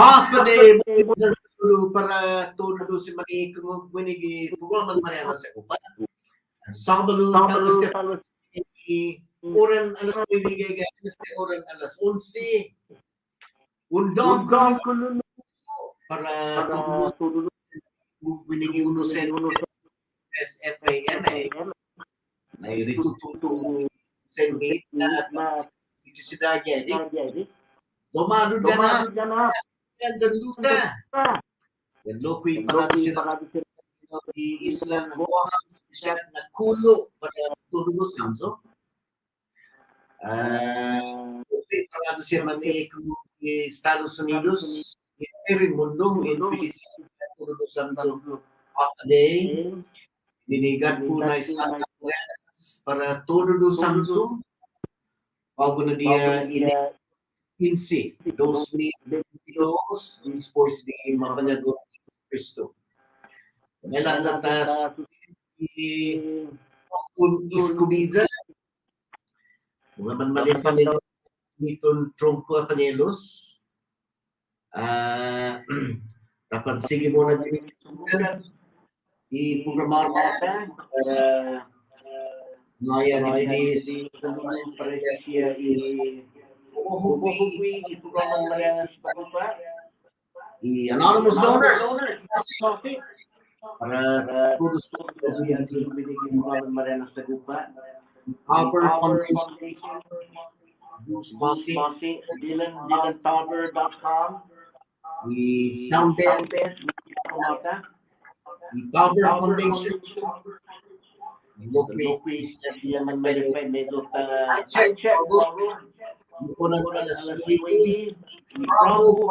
half a day para todo si mani kung winigi programa Marianas Agupa. Sabado talos oran alas 9 oran alas 11. Undang para todo winigi uno SFAMA. May ritututong senmate na ito si Dagedi. Domado na yan sa luta. Yan loko'y parado sila di isla ng Guam siya na kulo para turugo samso. Okay, parado siya man Estados Unidos. Rin mundo in Philippines turugo samso half a day. Dinigat po na isla para turugo samso. Bago na dia Insi, 2022, después de mapanyagod Cristo. Kailan natas kung iskubiza, mga manmalipan nila itong tronco panelos. Dapat sige mo na din i-programar na ngaya ni si Parecia Huhuwi programa Marianas Agupa. Anonymous donors. Para todos yang binigyan ng Marianas Agupa. Our Foundation. DylanTower.com. The Soundbed. The Tower Foundation. Lopez yang memerintah medot check Punan alas 20, Bravo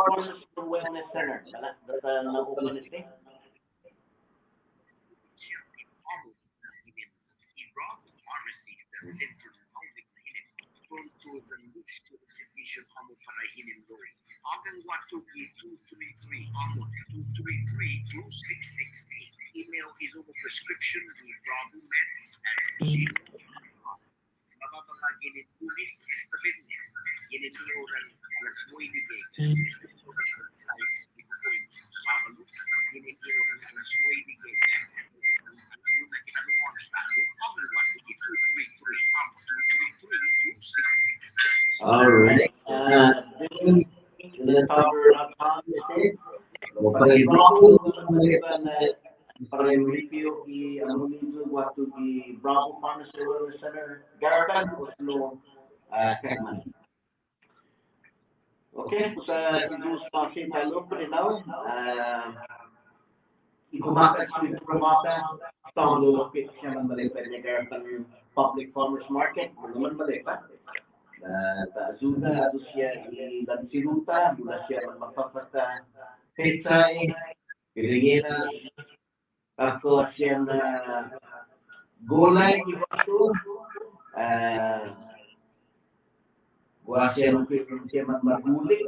Wellness Center. Na open este. Agang Watu 233 Amon 233-2668. Email is over prescription with Bravo Meds and Gmail. Mababagin pulis esta business. Yun orang alas 9 esta orang size ikoy sabalo. Yun orang alas 9 una kita nuon talo. Agang Watu 233 Amon 233-2668. All right. Para yung review ang mundo waktu di Bravo Pharmacy Wellness Center Garapan Oslo Kaman. Okay, sa news passing talo pa rin daw ikumakat sa promota sa lokit siya ng malipad na Garapan Public Farmers Market naman malipad. Ajuda siya dan siluta, mula siya magpapata petsay, piringera, ako siya na gulay, buwa siya ng piring siya magmaguli,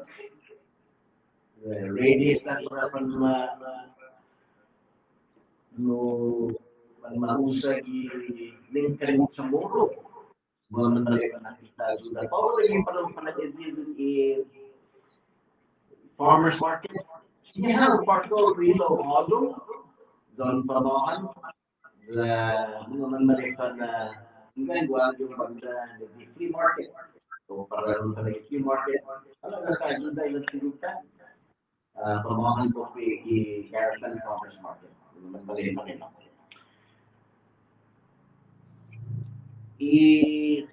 ready sa kurapan mausay lingkarin sa muro. Mga mandalikan natin sa ajuda. Paano yung panatid farmers market? Siya ang parko rilo halo doon pamahan sa mga mandalikan na hinggang buwan yung banda ng free market. So para rin sa free market, alam na sa ajuda yung sinuta. Pamahan po i-Garapan Farmers Market. Mandalikan nila. Air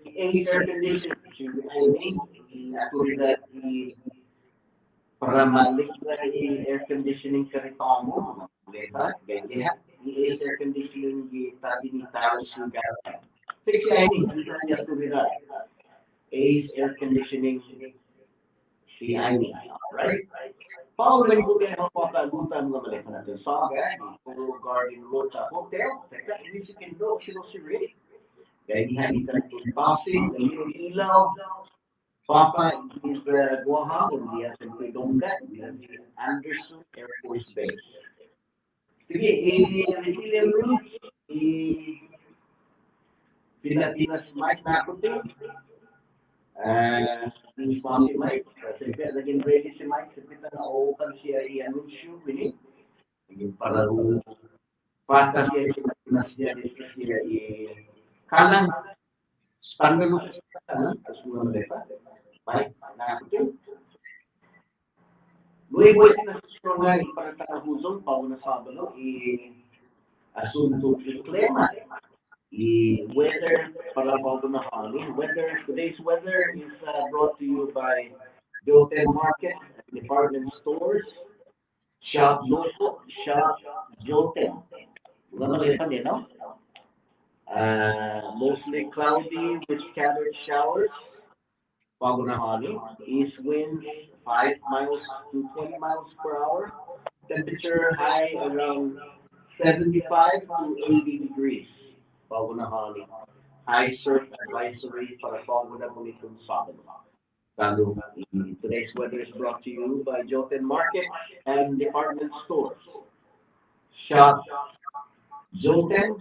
conditioning autoridad para malik air conditioning sa reklamo diba? Kaya air conditioning tadi ni talos ng Garapan. Fix ini autoridad air conditioning si Amy, right? Paano lang po kayo mapapag-agutan mga malik natin sa Puro Garden Road sa hotel? Teka, hindi si Kendo, sino si Rick? Kaya hindi natin passing, ilaw, Papa is Guahang, hindi natin Pidonggat, Anderson Air Force Base. Sige, i-refill yung Pilipinas Mike Nakote, mismo si Mike. Siyempre, naging ready si Mike. Siyempre, na-open siya i-anunsyo. Para fata siya Pinas siya kalang spandalo sa sana susunan mereka baik natin luego esta zona para takahuzon pa una sabado asunto del clima weather para pa una hali today's weather is brought to you by Joten Market department stores shop local shop Joten wala malitan no. Mostly cloudy with scattered showers. Pagunahani. East winds 5 miles to 20 miles per hour. Temperature high around 75 to 80 degrees. Pagunahani. High surf advisory para Pagunahani kung Sabado. Lalo, today's weather is brought to you by Joten Market and department stores. Shop Joten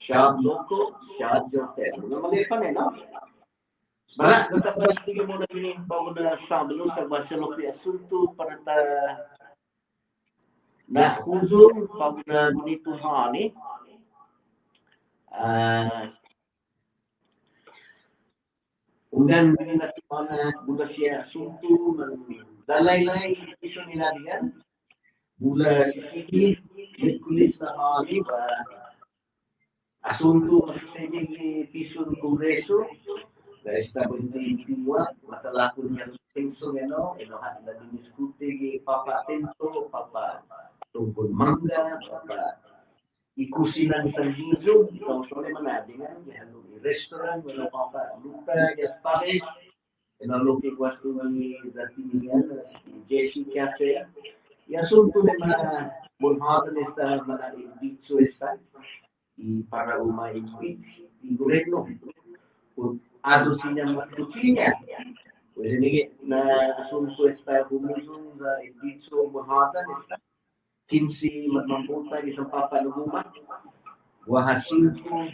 Shab local, shab jotel. Mali pa no? Bala, natapasigin mo na yun bago na sabalo sa Barcelona kay asunto para ta na hudong bago na dito hani. Undan na sana buda siya asunto ng dalay-lay iso nila diyan. Bula si Kiki, Mikulis na hani ba asunto masasayang piso ng Kongreso dahil sa pagdiniwa, matalakon niya ng tenso na diniskute papa-atento, papa-tungkol mangga, papa-ikusin ng isang video, ikaw so naman natin nga, restaurant, wala papa-luta, Gaspares, loki kwasto ni Ratinian, si Jesse Cafe, asunto na mga bulhatan esta, mga inditso esta, para uma-impeach yung gobyerno. Ato siya matutunya. Pwede nige na asunto esta humusong na inditso mahatan esta. 15 magmamputa isang papaluguma. Wahasinto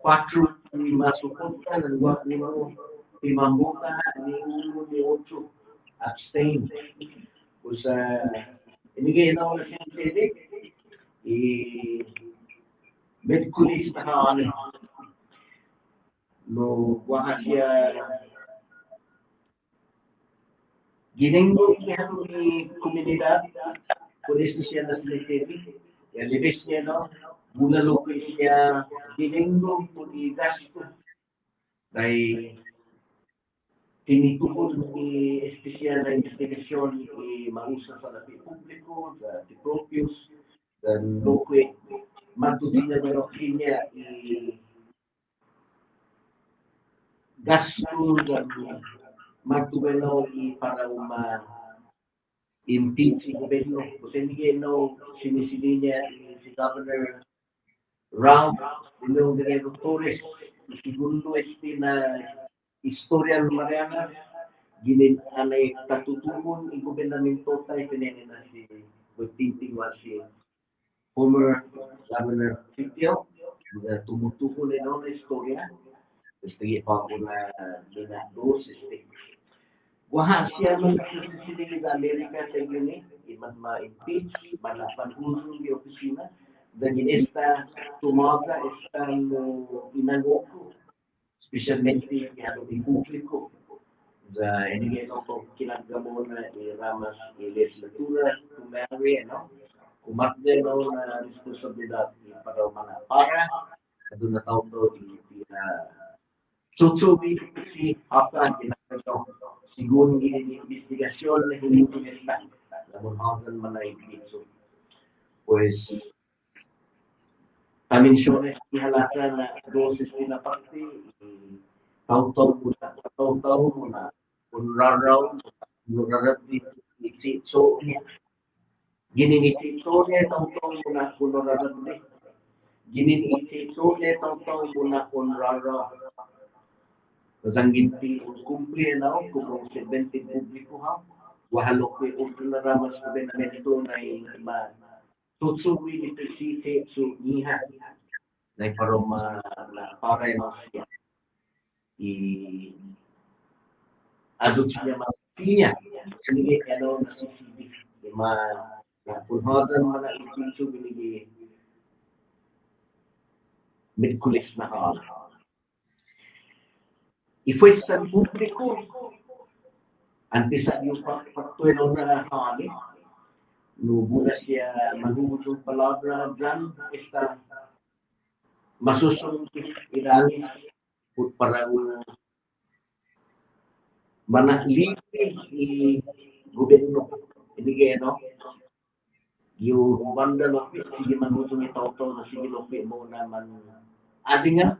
4 masupunta ng 1 mambuta ni 1 ni 8 abstain. Kusa inigay na ako na siya pwede. Medkulis na kaano. No, wahasya ginenggo niya ni komunidad pulis siya na selektibi ya libes niya no mula loko siya ginenggo po ni gasto dahil tinituon ni espesyal na investigasyon ni mausa sa lapi publiko sa tipropios dan loko matutin na niya gasto dan magtubelo para impeach si gobyerno. Kasi hindi sinisili niya si Governor Ralph Dinong Torres. Segundo na istorya ng Marianas, anay katutugon ang gobernamento tayo pinili na si Tinting was si former Governor Fitio. Tumutugon na istorya. Istri pa ko na dos wahasya man sisilig sa Amerika sa yun iman ma-impeach manapanguso di opisina dahil esta tumata esta inagoko specialmente ano di publiko sa hindi ko kinagamo na iramas legislatura kumari kumatde na responsibilidad para adun na taon do Tutsubi si apa ginagawa siguro yung investigasyon na hindi nila namun hansan man na ipito pues kaminsyones ihalasa na dosis na parte taon-taon muna unraraw di itsitso gininitsitso niya taon-taon muna unraraw gininitsitso niya taon-taon muna unraraw Zanginti kumpli na kung 70 publiko ha wahalo ko ultra na ramas ko na nito na tutsuwi ni presite so niha na para na siya adot siya mapinya. Sige, ano, nasisibig. Punhosan mga itinso binigi midkulis na ka. Ifwit sa publiko, antisa yung pagtuwin na hangin, nubo na siya manuhod yung palabra dyan, esta masusunod ilalis para manahlipi i gobyerno. Ibigay, no? Yung banda lopi, sige manutong itaw-taw na sige lopi mo naman adi nga,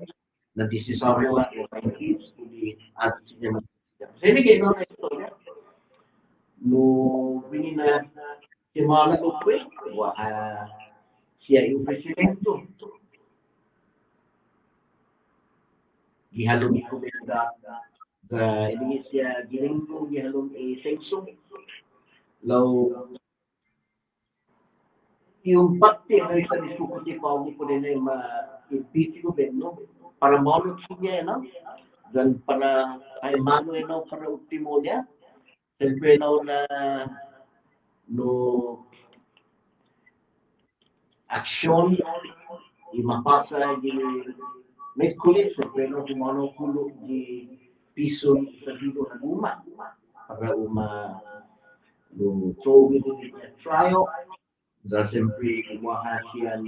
nagdisisaryo nga yung mga kids, hindi at siya mag-isip. So, ibigay, no, na istorya. No, binina si Mala Lopi, siya yung presidente. Gihalong ikomenda sa ibigay siya giningkong gihalong i-sengso. Law yung pati na isa diskuko si Paulo po din ay ma-impisi gobyerno para maulot siya, no? Dan para ay mano, no, para ultimo niya. Siyempre, no, na no aksyon imapasa di may kulit siyempre, no, kumano kulo di piso sa dito na guma para no so we did a trial za siyempre kumuha siya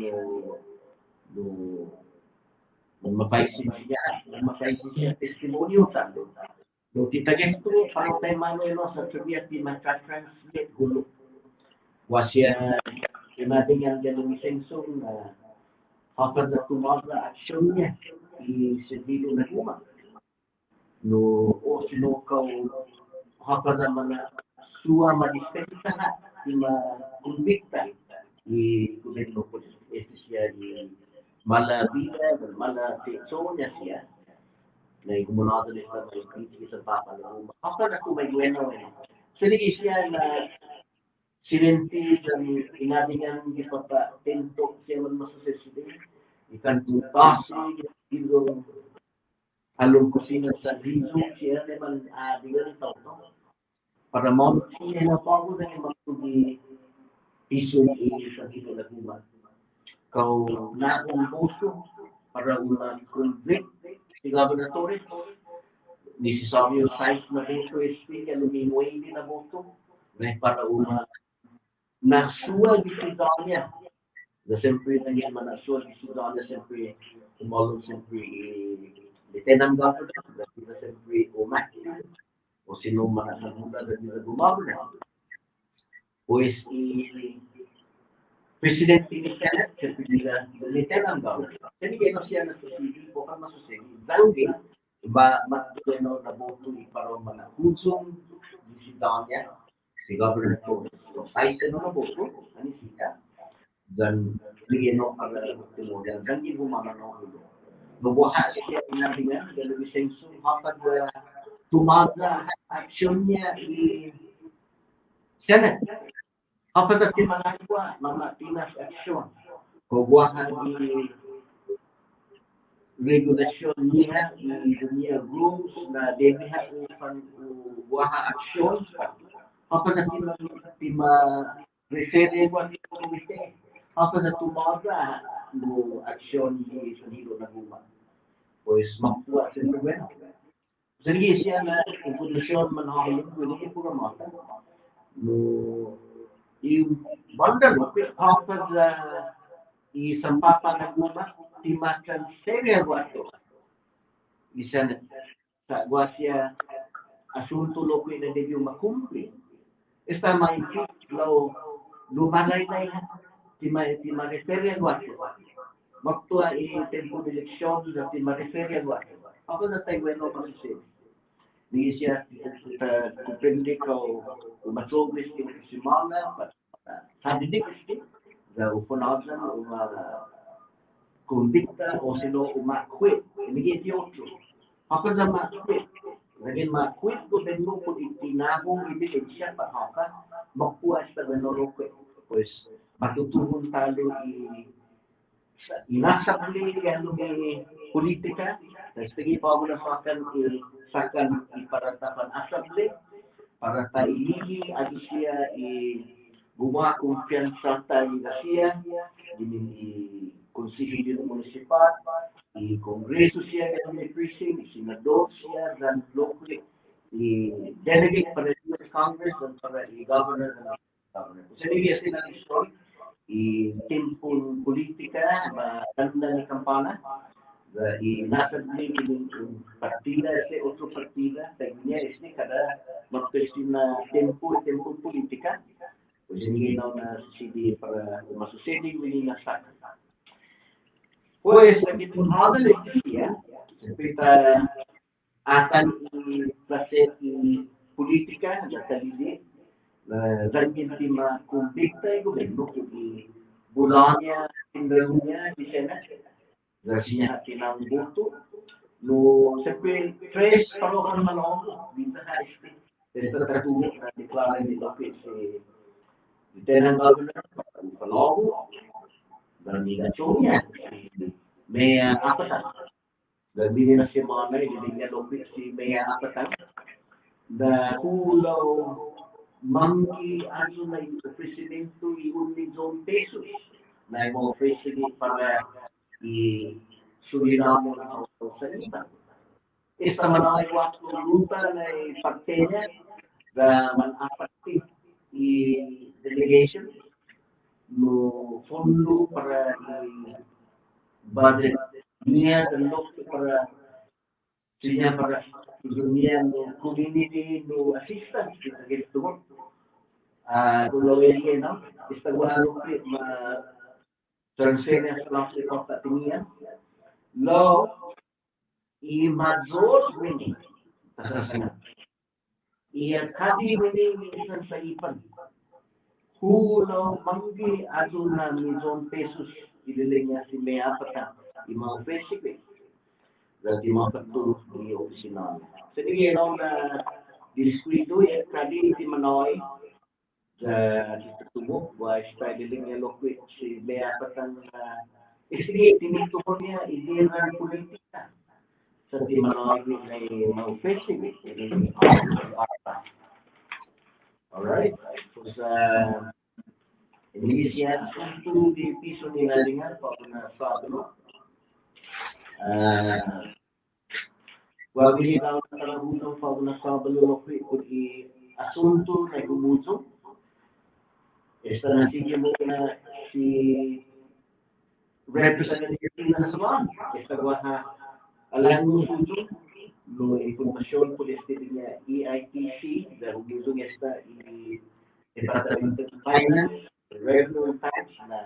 no mapaisin siya testimonyo talo no titagis ko para tayo mano, no, sa sabihan di maka-translate gulo wasya natin ang ganung sensong na kapag sa tumabla aksyon niya i-servido na guma no o sinukaw kapag na mga suwa madispensa na ma-convicta i-gobyerno po siya di malabida malatikso niya siya na kumunado niya sa may kritik sa papa na guma kapag ako may bueno sige siya na sinenti sa inadingan di pagka-tento siya man masaseside ikan tupasi yung halong kusina sa riso siya naman adigan ito para mo siya na pago na yung magtugi piso sa dito na guma kau na ang puso para ma-convict si laboratory ni si Sabio size na puso kaya lumimoy hindi na puso para nagsuwag istudanya na siyempre nangyay managsuwag istudanya siyempre umalong siyempre lieutenant governor na siyempre umaki o sino man ang muna sa nila gumagana pues president lieutenant siyempre nila lieutenant governor siyempre no siya na sa TV po ka masusegi dahil matuleno na boto para manahusong istudanya si Governor po. Ay, sino na po po? Ano siya? Diyan, bigyan mo para tumulong. Diyan, hindi mo mamanaw ito. Mabuha siya natin nga, dahil senso, kapag tumaga aksyon niya Senate. Kapag at managwa, mga Pinas aksyon. Mabuha regulasyon niya, niya rules na debiha upang buha aksyon. Kapag ma-referre ko ang komite, kapag tumaga no aksyon sa hilo na guma, pues makuha sa bueno. Sige siya na impormasyon manahayag, pwede po ramata. No, yung banda mo, kapag isampapa na guma, timatranslate ko isa na sa siya asunto lo ko na debyo makumpli. Está mai lo lumalay na ti ma-referya guato. Waktu tempo de eleksyon sa ti ma-referya guato. Ako na tayo bueno kasi di siya kupende ko umatsobis ko si Mala sabi di kasi sa upunod na kumbikta o sino umakwit. Hindi siya otro. Ako sa makwit. Laging makwit ko din mo kung itinabong ebidensya pa haka, makuha sa ganorokwe. Pues, matutuhon talo inasabli ano may politika, tapos tagi pa mo na fakan sakan iparatapan asable para tailihi adi siya gumawa kumpiyansa tayo na siya dinin konsihilyo munisipal i-kongreso siya ng precinct, senador siya, dan locally, i-delegate para sa Congress dan para i-governor ng governor. Sa liya sila isyon, i-timpon politika, maganda ni kampana, nasa din yung partida, otro partida, tayo niya, kada magpesin na tempo politika, o siniginaw na CD para masusilig, hindi na sa pues nagituhanan na siya, sapita atan i-placer i-politika na talili, dagin ti makumbikta yung gobyerno, kung bulan niya, tindaron niya, di siya na, dahil niya kinang boto, no, siyempre, tres parokan manong, dito na este, sa tatulo na deklara ni Lopez, Lieutenant Governor, Palogo, damigasyon niya, may apatan. Gabili na si Manay, hindi niya lobit si may apatan. Na hulaw mangki ano na yung presidento yung milyon pesos na yung president para i-Suriname ng sa iba. Esta manay waktu lupa na pagtenya na man-apati i-delegation no fondo para budget niya dan para siya para dunia no community no assistance kita gusto mo tuloy yan no esta guadalupe ma transfer niya sa lang sa pagtatinya lo i major winning tasasana iya kadi winning isang sa ipan hulo manggi ado na milyon pesos ililing niya si Mea Pata imang basically that imang patulog ni opisinal. Sa tingin na diskuido kadi ti Manoy sa tutubo wa sa ililing niya lokwit si Mea Pata istige tinutupon niya ideya politika sa ti Manoy ay imang basically ililing alright so sa Indonesia untuk di piso nilalingan Pak Sablo. Wagi daw talagang Pak Sablo ko i asunto na gumuto. Esta na sige mo na si representative ng Saman. Esta guha alam mo sunto lo impormasyon po niya EITC dahil gusto niya sa Departamento ng Finance regular tax na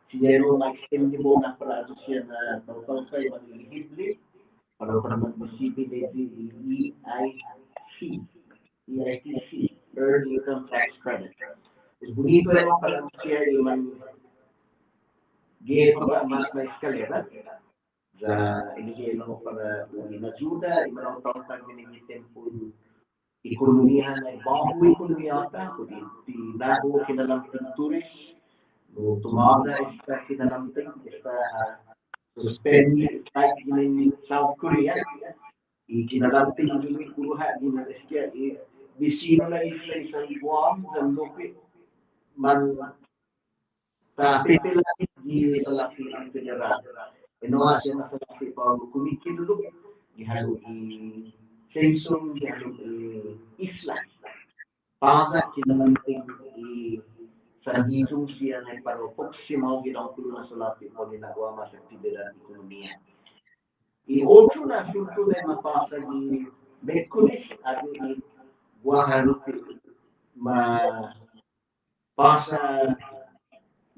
siya yung mag-extendable na para siya na tautang kayo mag-eligible para mag-receive EITC, Earned Income Tax Credit. Bonito naman para siya yung mag-give mas na eskalera sa iligay mo para inajuda, imanang tautang minimitin po ekonomiya na bago ekonomiya ata, kundi bago kinalamping turis, no tumaga esta kinalamping, esta suspend like in South Korea, kinalamping yung kuruha, ginarestya, bisino na isla isang Guam, dan lupit, man pipila di sa laki ang pinara. Inuha siya na sa laki pa kumikinulo, gihalo Samsung yang isla. Pangat kinalamping sa hitong siya na parupok si mga ginangkulo na sa lapit mo ginagawa mas aktibidad ekonomiya. I-otro na sunto na mapasa di Medkulis at di Guadalupe mapasa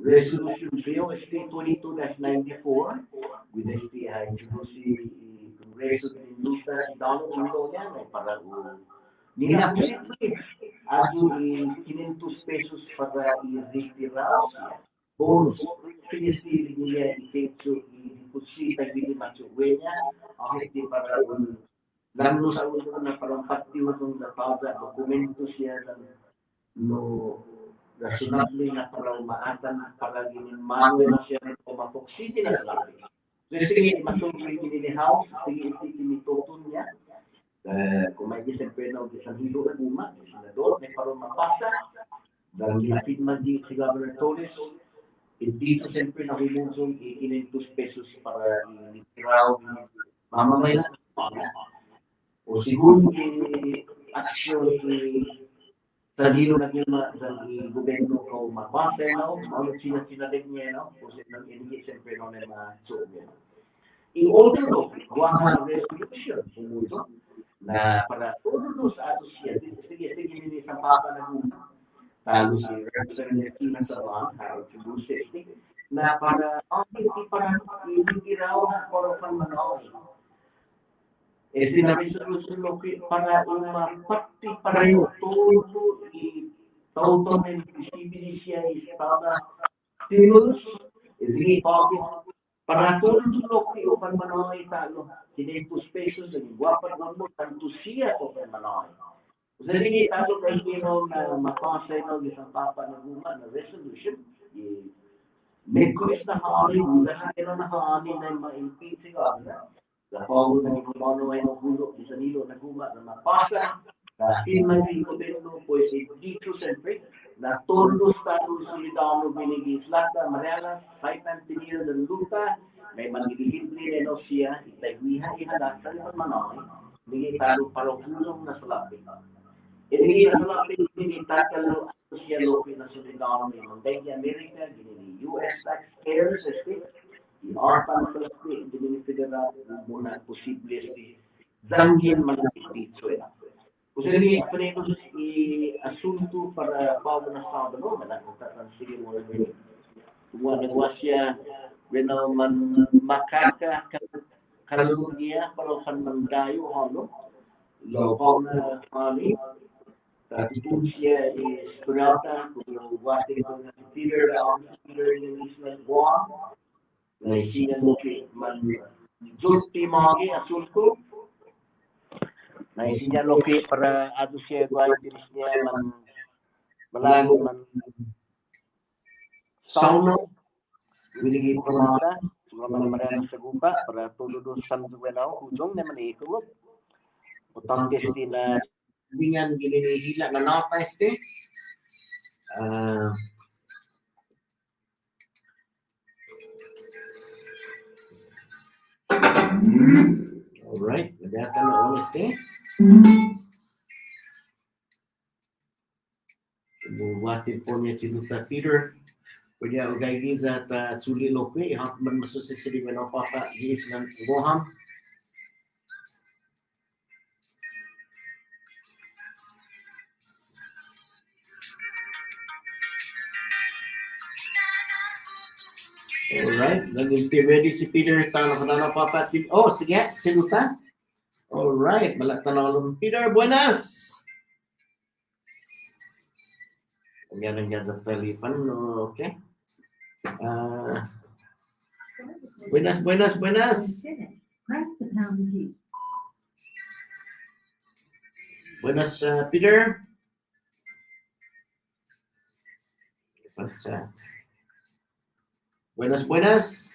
Resolution Bill ST 22-94 with ST Juicy Congreso de Lutas Donald Mundo yan ay para nila posible at yung 500 pesos para i-retiraw siya. Bonus. Pinasili niya i-techo i-deposita gini matsuwe niya kahit di para lalo sa ulo na parang patiw itong napaga dokumento siya no rasyonable na para umaatan para ginin manuel na siya o mapoksiti na sa labi. So, sige, matungkol yung House, sige, itinitutun niya. Kung may siyempre na isang hilo na guma, senador, may parang mapasa, dahil ginapit man di si Governor Torres, hindi ko siyempre na humusong 500 pesos para itiraw, mamamay na o siguro aksyon sa hilo na guma sa gobyerno ko mapasa na o maulit sila sinalig niya no kung sila hindi siyempre na may masuog yan. In order to, gawa nga ng resolution, sumuso, na para todo sa ato siya, sige, nini sa papa na guma, talo si Representative Tina Saban, Harold Chubusik, na para, hindi para, hindi raw na para panmanaw. Sinabi sa resolution para umapati pareho todo total visibility para stimulus, sige, para todo lo que o panmanoy talo, 500 pesos, naging guwapat mo, tanto siya o panmanoy. Sa hindi talo kayo na mapasay na isang papa na guma na resolution, Merkulis na haali, lahat na haali na ma-impeach si Governor. Sa Paulo na kumano ay nagulo, isa nilo na guma na mapasa, na filman yung gobyerno po ay dito siyempre, na todos sa solidano binigis lahat na Marianas, Saitan, Pinil, ng Luta, may manilibre na siya, itagwihan ihalat sa limang manoy, hindi talo palong na salapi. Hindi na salapi, hindi tatalo siya lopi na solidano ng Amerika, gini US taxpayers, in our country, hindi federal muna posible si zanggin malapit suena. Kasi ni Apreno asunto para pao na sa ano, malakot sige mo rin. Nagawa siya, when man makaka kalulugia, para kan mandayo, ano, lokaw na kami, Tatutun siya is Purata, kung Washington na Peter, Peter yung Island Guam, na siya man Julti Magi, asul ko, na siya loki para ato siya guay diris niya man malago man sauno, binigay Purata, mga Marianas Agupa, para tulunod sa Sanduwenaw, hujong na manihulog. Utang kasi na dengan gini hila na notice de alright, data na oras de buwatin po niya si Dr. Peter pwede ako gagawin sa tsuli lope hap man masusisili man ako papa giis ng goham. Alright, nag-ready si Peter tanong papa. Oh, sige, sinuta. Alright, tanong Peter, buenas. Ganyan sa telephone, okay. Buenas. Buenas, Peter. Buenas.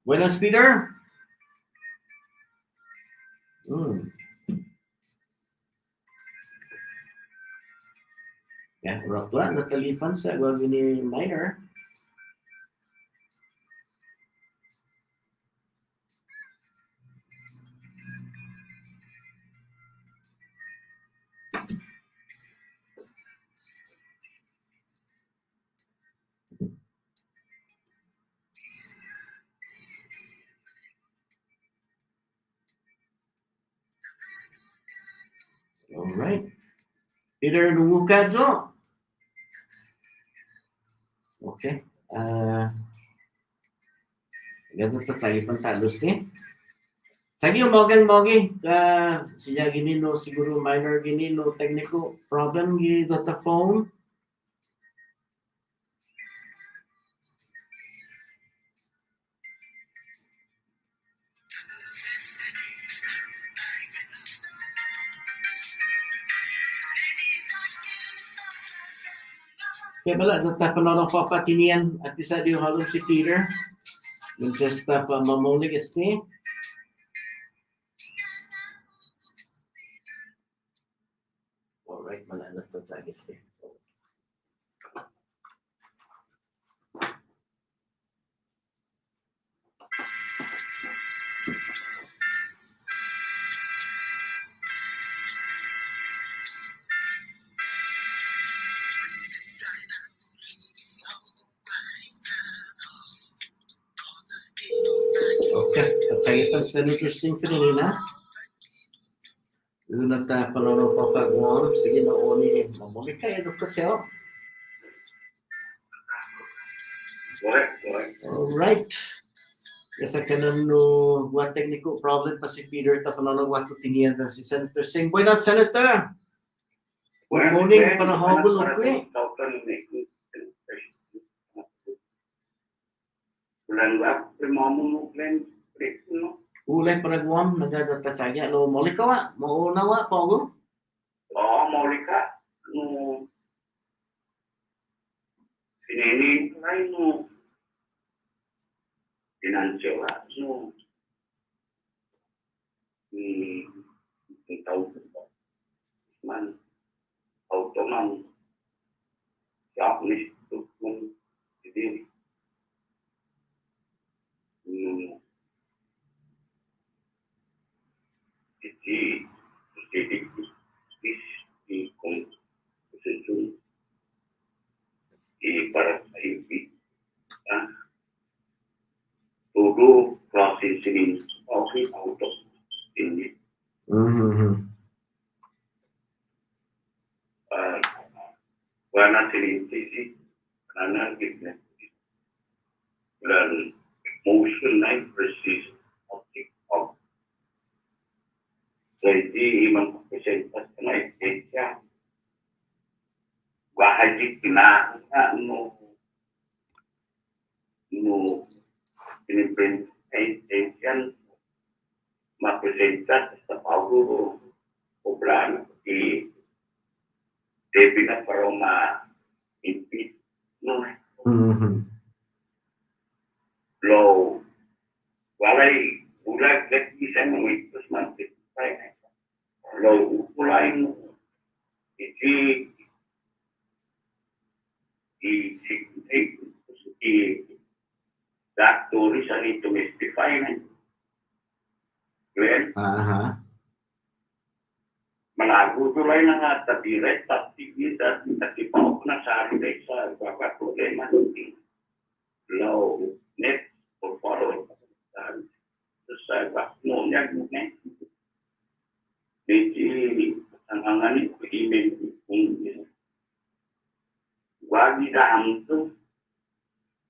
Buenas, Peter. Ya, rakla na telefon sa gawag ni Minor. Alright. Peter, nunggu ka zo. Okay. Ganito tayo pantalos ni. Sagi yung mogi. Siya ginino, siguro minor ginino, technical problem gito ta phone. Kaya pala, nagtatanong ng papatinian at isa di yung halong si Peter. Interest pa mamulig ni. Alright, malanat to sa gusto. Okay, Kacagitan Senator Symphony na. Lunat na panonood pa pag-uwan. Sige na oni. Mamulig kayo doon kasi oh. Alright. Kasi kanan no what technical problem pa si Peter ta panonood what tiniyan si Senator Singh. Buenas, Senator. Good morning, panahogol okay. Ulay panagwam nagdadatatagya lo molika wa mauna wa pogo. Molika no sinini lain no financial no tahu man autonom siap nih tuh jadi jadi di konsensus di para IB todo proses ini auto ini warna sini karena gitu dan motion naik persis optik of jadi imam presentasi naik ya wahajib kena no ini presentasi ma presentasi sepuluh obran di debina paroma impi no lo walai ulah lagi saya mengitus mantik saya lo mulai di tulisan itu mystify kan kalian melagu tu lain nak tapi kita tapi mau kena cari desa bapak problem nanti lo net or follow dan saya mau nyari jadi tangangan itu email wagi dah tu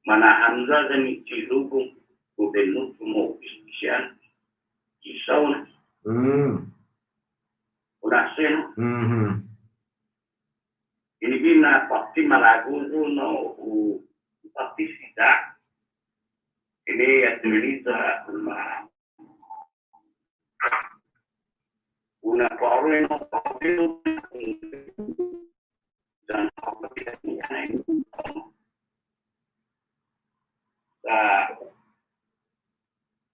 mana Hamzah dan Cilugung gubernur semua isian kisau udah sen ini bina pasti malagu tu no pasti tidak ini yang Indonesia una problem dan apa kita ini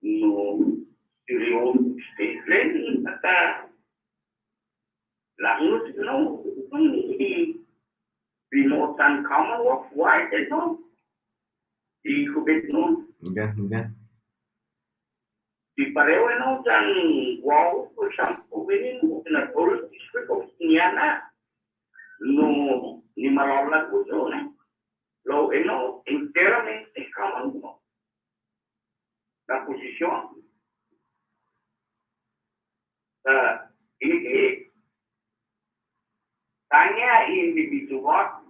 no studio station kata lalu no di Binotan Commonwealth wide itu di gubernur enggak di Parewe no dan wow sampai ini benar benar district of Niana no ni malah kudo nih lo eno enteramente Commonwealth la posición ini tanya individual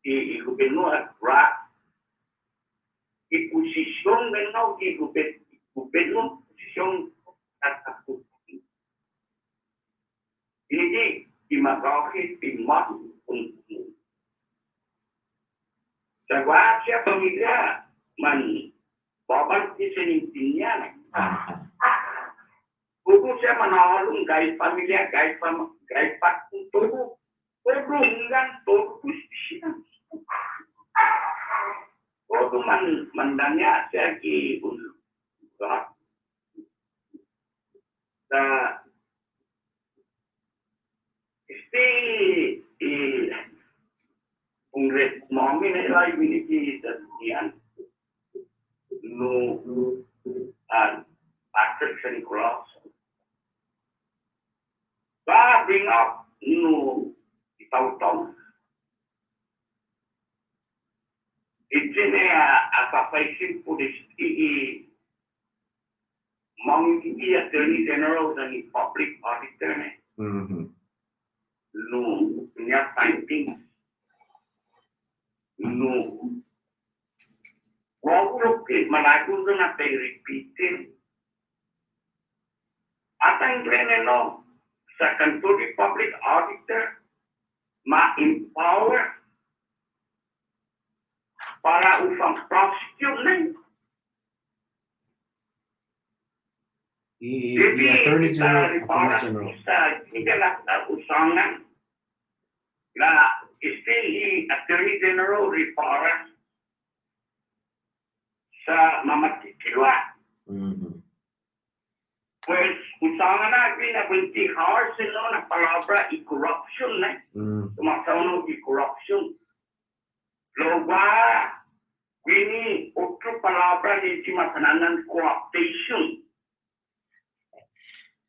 di gubernur Rak di posisiun menau di gubernur posisiun aku ini di makauki di mak untuk saya familia man bapak di sini tinggal buku saya menawarkan gaya familia gaya pak untuk perlindungan tubuh di sini O mandanya siya sa Congress mami na ilay biniti sa diyan no Patrick St. Cross. Bring up no itaw-taw. Ijine apapaisin po Mangi Attorney General dan Public Auditor no niya findings no wag malago na tayo repeating at ang no sa Country Public Auditor ma-empower para upang prosecute na Attorney General. Hindi lang usangan na still Attorney General reference sa mamatikilwa. Pues, usangan na binabunti hours na palabra i-corruption na. Tumasaw i-corruption. Loba, wini, otro palabra ni makanan cooptation.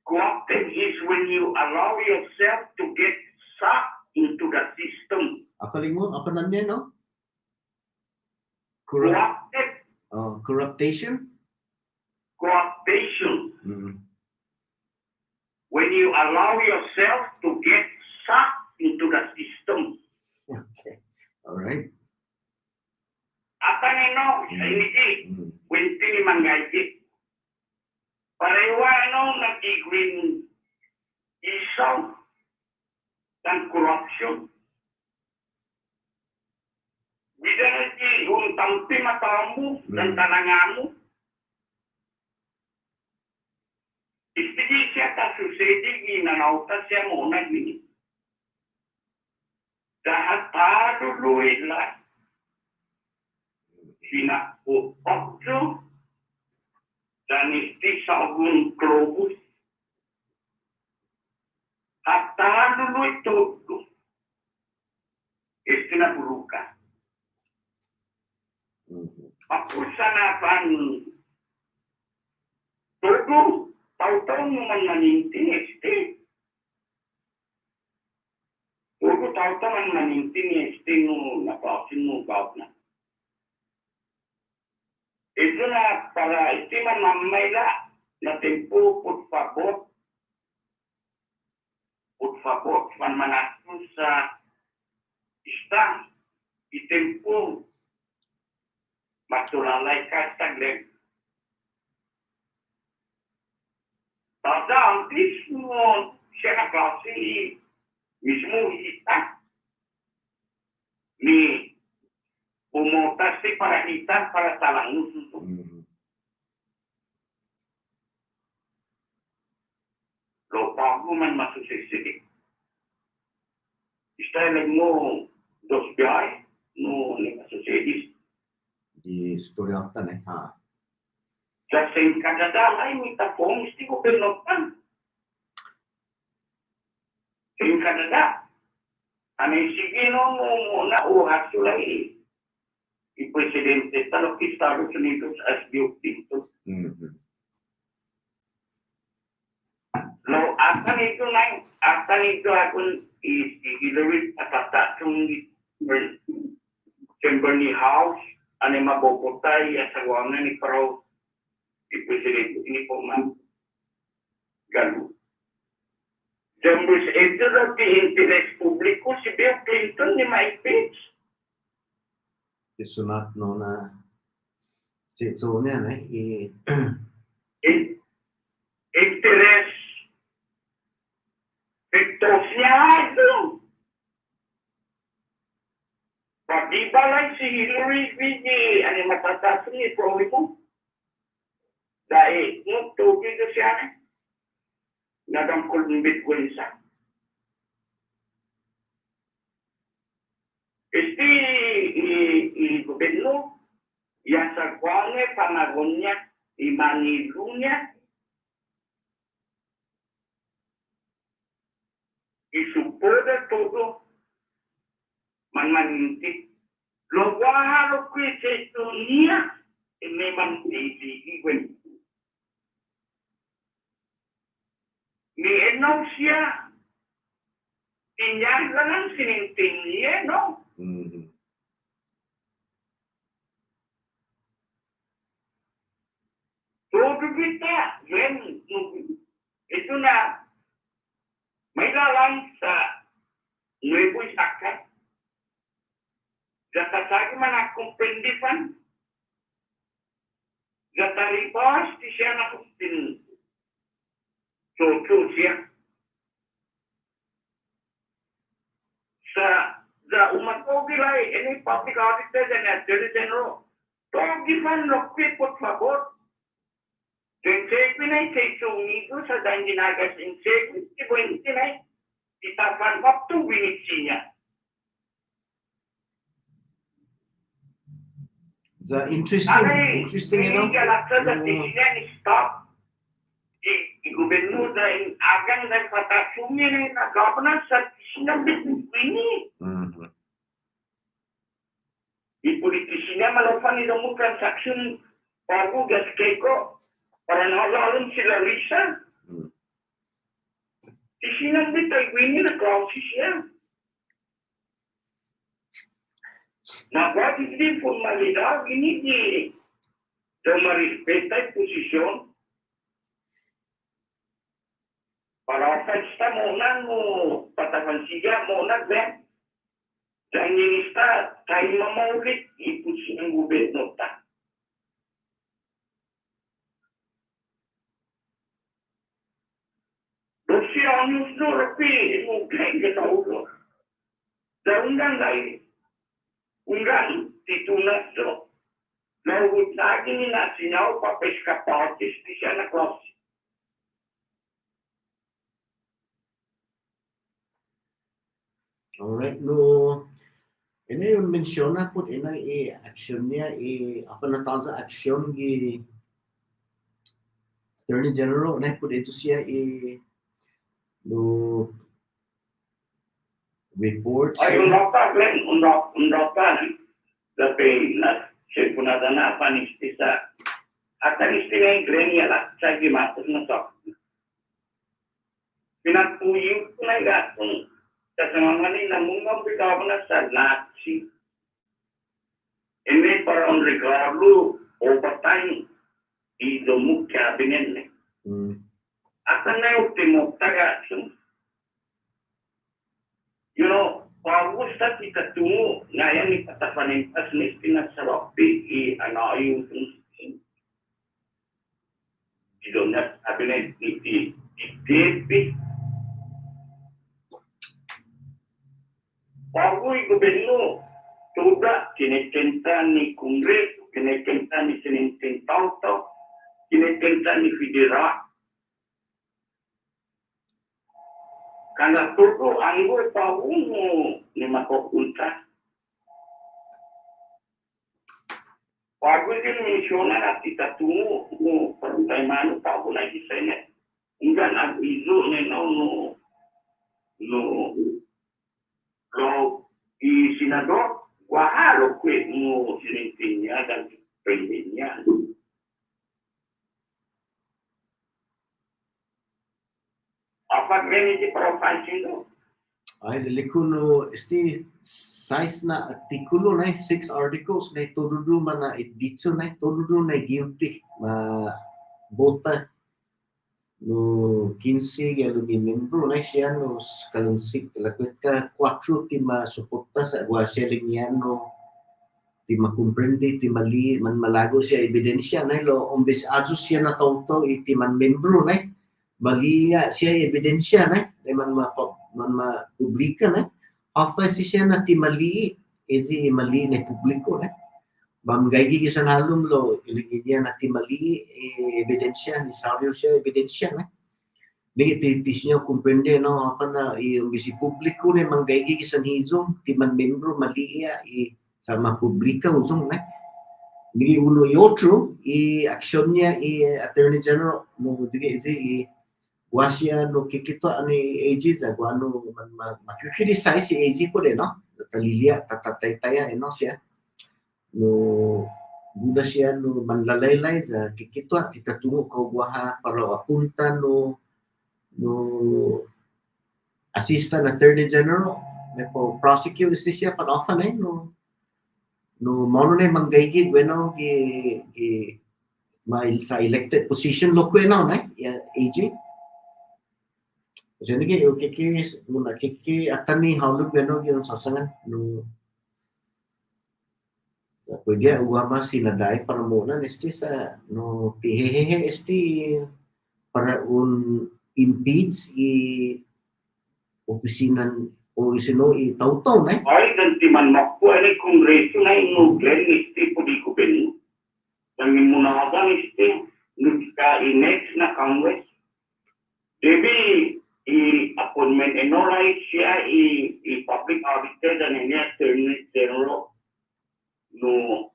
Co-opted is when you allow yourself to get sucked into the system. Ako na niya, no? Co-opted. Corruptation? Co-optation. When you allow yourself to get sucked into the system. Okay. All right. Apa nino sa initi? Winti ni manggayit. Parewa nagiging isaw ng corruption. Bisa na yung tampi matamu dan tanangamu. Istigi siya ta susedi ginanauta siya muna gini. Dahat paduluin lah. Sinaupokso dan isti sagun globus. Hatta dulu itu istilah buruka. Aku sana pan todo tahu-tahu meninti isti. Todo tahu-tahu meninti isti nu napasin nu bautna. Itu na para istilah mamaila na tempo por favor van manastos sa está e tempo matulalay ka taglen. Tada antes mo siya na klase mismo kita ni pumunta si Parahitan para talang nusuto. Lupa ko man masusisidik. Istailag mo dos biyay no ni masusidis. Di storyatan ha. Sa sing kadadalay mi tapong isti ko pinotan. Sing kadada. Ani sige no mo na uhas sulay. I-presidente talok Estados Unidos as dioptito. Lo akan itu akun Hillary atata yung Chamberlain House ane mabobotay sa wangan ni Pro i-presidente ini po man galu. Jambus ito na di interes publiko si Bill Clinton ni Mike Pence. Isunat no na so niyan Interes Victos niya ito. Pag di ba lang si Hillary Vigi, ano matatas ni Pro mo? Dahil nung tubig na siya nagangkol ng Bitcoin sa. Este i-gobyerno yang sa kuwane panagonnya, imanilunya, isupoda todo manmanti. Lo guaro qui se tunia e me manti igwen. Ni enosia tinyalan sinintinya no. Todo kita yan itu na may lalang sa nuevo isakat. Jatasagi man akong prendipan. Jataribas di siya na kustin. So siya. Sa umat ko gilay, ini public auditor and attorney general. Togi man lokpi por favor. Sensei na kay sumigo sa dahil ginagas sensei, ibo hindi na itapan waktu winisinya. The interesting, you know. Ini galaksa sa tisinya ni stop. Gubernur dahil agang dahil patasumnya na governance sa tisinya ini. Politisinya melakukan itu transaksi baru gas keko. Para nalalun sila Risa. Isinang bitay winnie na klausis siya. Nakuha din formalidad, ini di marispeta yung posisyon. Para ofensa muna mo patapan siya muna din. Dahil nilista tayo mamaulit ipusin ang gobyerno ta. Años no repi mungkin kita ulo. Daungan lagi unggan titunas so. Laut lagi ni nasinau papes kapatis di sana kelas. Alright, no. Ini yung mention na po ina action niya apa na tawag sa action gi Attorney General na po dito siya no report. Ay unroka Glenn, unroka tapi na siya punadana pa ni sa atanisti na Glenn yala sa gimatos na sok. Pinagpuyo ko na gatong kasama ni namungam bitaw na sa Nazi. Ini para on regalo overtime di domuk kabinet. Akan na ultimo taga you know, bagus sa kita tungo ngayon ni patapanin pas ni pinasarokpi anaayong di doon kabinet di DP. Bago yung gobyerno, tuda, kinikenta ni Kongres, kinikenta ni Sinintintauto, kinikenta ni Federal. Karena todo anggo bago mo ni makukunta. Bago din misyonan at itatungo mo parang mano bago na isene. Hinggan ang izo ni no senador guahalo kwe mo sinintinya dan presidennya. Apa ganiti provinsi itu? Ay, likuno, size na artikulo na 6 articles na itududu man na dito na itududu na guilty ma bota no 15 galo ni membro na siya no kalansik lakwet ka 4 ti masuporta sa guaseling niya no ti makomprende ti mali man malago siya ebidensya na lo umbes azu siya na tawto iti man membro na mali siya ebidensya na man mapublika na apa siya na ti mali ezi mali na publiko na Bamgay sa halom lo, iligyan na ti mali ebidensya, ni saryo siya ebidensya na. Di titis niya kumprende no apa na bisi publiko na manggay sa hizong ti man membro mali sa mapublika uzong na. Digi uno y otro y acción niya Attorney General no digi i wasya no kikito ani AG za ano makikriticize si AG ko rin no talilia tatatay-taya no siya no buda siya no manlalaylay za kikito at kikatungo ko waha para apunta no Assistant Attorney General na po prosecute siya panofa na no mono na manggaygi bueno gi sa elected position lo ko na AG. Jadi kiki atani haulu bueno yung sasangan no pwede uwama sinadai para muna sa no pihehehe para un impeach opisina o isino itaw-taw na Ay, ganti man makpo, ay kongreso na inuglen, po di ko pinin. Ang imunagan nagka-next na Congress. Debi, i-appointment enoray siya, i-public auditor dan ini Attorney General. No,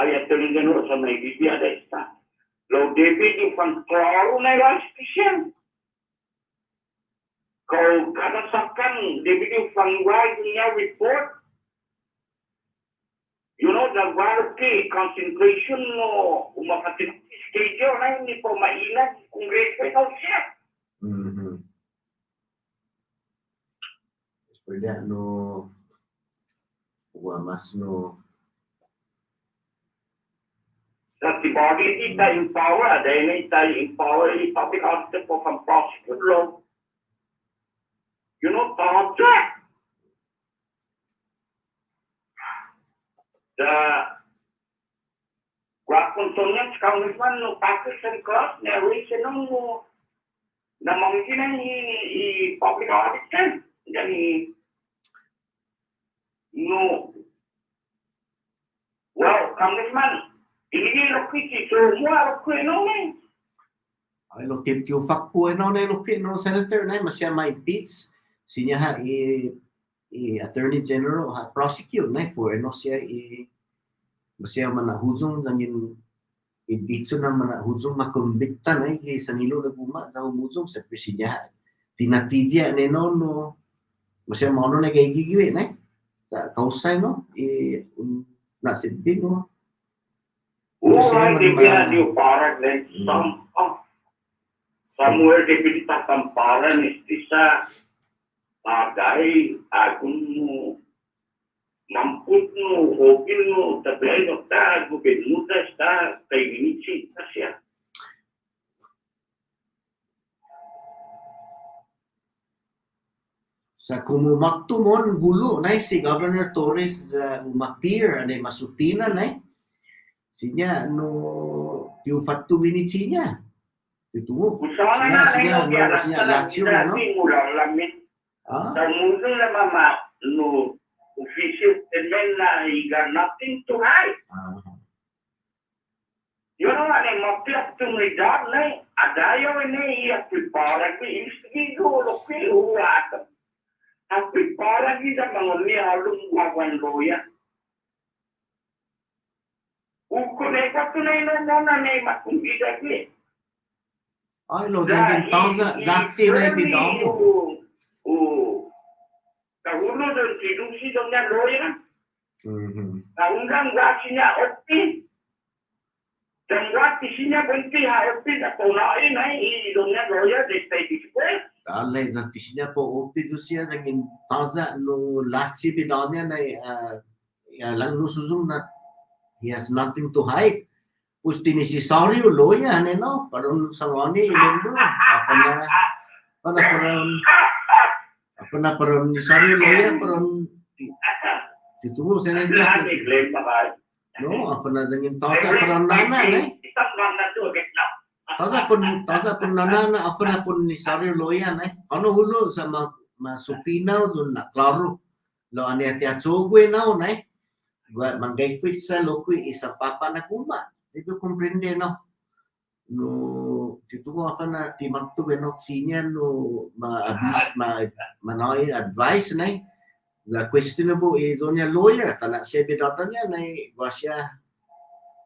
ay Attorney General sa may bibia da ista. Lo debi, yung pang-klaro na yung siya. Kau katakan DVD pangwai niya report, you know, the quality concentration no umakatid schedule na hindi po mainat kongreso ikaw siya. Pwede no mas no Sa body di tayo empower, dahil na tayo empower, public auditor po from prosecutor law. You know, contract. The Congressman, Congressman, no Pakistan Cross, narration no na mamungkinan i-public audit kan. Yan no. Well, Congressman, ini lokasi semua lokasi no ni. ay lokit yung fact po no lokit no senator na masya may impeach sinya ha Attorney General ha prosecute na for no siya masya manahuzong nangin dito na manahuzong makumbikta na sa nilo na guma sa humuzong sa presinya tinatidya ni no masya mo no nagagigiwi na sa kausay no nasidbig no Ay, di kaya di parang somewhere di pinitatamparan sa dahil akong mamput no, hopil no, tabi no, gubernura sa kaininisi na siya. Sa kumumakto mon gulo na si Governor Torres umappear anay masupina na sinya no yung 4 minutes niya ito Usaha na sinya Lazio no murang lamit. Sa mundo na mama no official statement na he got nothing to hide. Yun nga ni mapiyaktumidad na adayo ni prepara ki istigo lo ki huwat. Ang prepara ki sa mga nihalong wawan loya. Ukune ka tunay na makungida ki. ay lo dyan pausa Lazio na bidamo Kahulo doon si doon niya loya. Kaundang wasi niya opti. Dan wati sinya bunti ha opti na tunain ay doon niya loya de stay display. Alay za tisnya po opti do siya naging pausa no Lazio bidamo na lang no suzum na he has nothing to hide. Pusti ni si Sario loya no parang sa wani ilendo parang ni Sario loya parang titumo sa nandiyan no na dangin tawsa parang nana na tawsa pun nana na na pun ni Sario loya na ano hulo sa masupinaw dun na klaro lo ani ati atsogwe na manggay fit sa lokui isa papa na kuma ito comprende no titugo na timagto benot sinya no ma-abuse manoy advice na la questionable is on your lawyer kana siya bidatan niya na wasya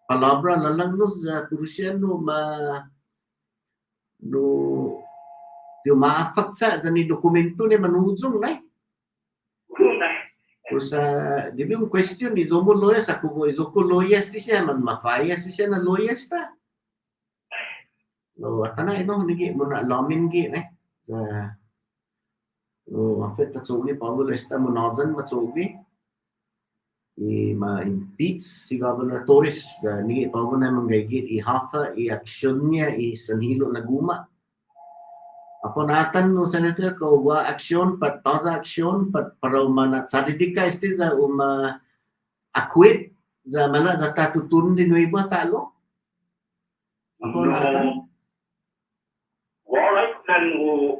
palabra na lang no sa Purusyan no maafat sa ni dokumento ni manuzong na. Kuna. Kung di ba yung question ni Zomo lawyers, ako ko lawyers di siya, man mafayas di siya na lawyers ta. No, at na nigi mo na alamin gi sa afet at sugi Paulo Esta mo nazan matsugi ma-impeach si Governor Torres nigi Paulo na manggigit ihafa i-aksyon niya sanhilo na guma. Ako natan no senator ko wa aksyon pat taza aksyon pat para sadidika este za akwit za mana data tutun din iba talo. Ako natan Walay kan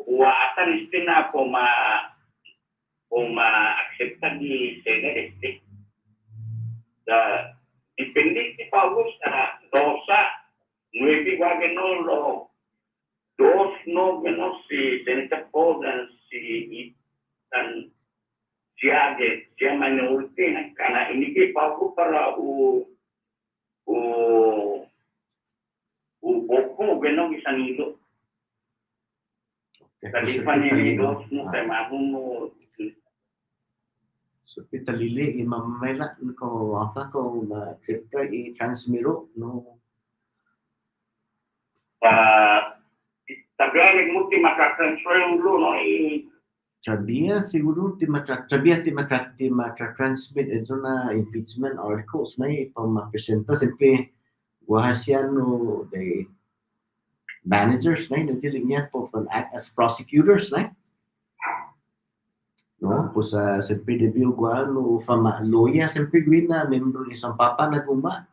uwaatan istina po ma-accepta di Senate. Depende si Paulo sa dosa. Nuevi wagenolo. Dos no gano si Senator Paul dan si Age, siya minority karena ini kay Paulo para boko gano isang ilo. Kalipan ni dos mo kay mahum so pitalili imamela ko apa ko ma-accepta i-transmiro no tabihan mo ti makatransfer yung ulo no Sabia siguro sabia ti matra-transmit ito na impeachment articles na ipamapresenta simple wahasyan no the managers na sila niya po act as prosecutors na no po sa PDB no fama loya sempre gwin na membro ni Papa na guma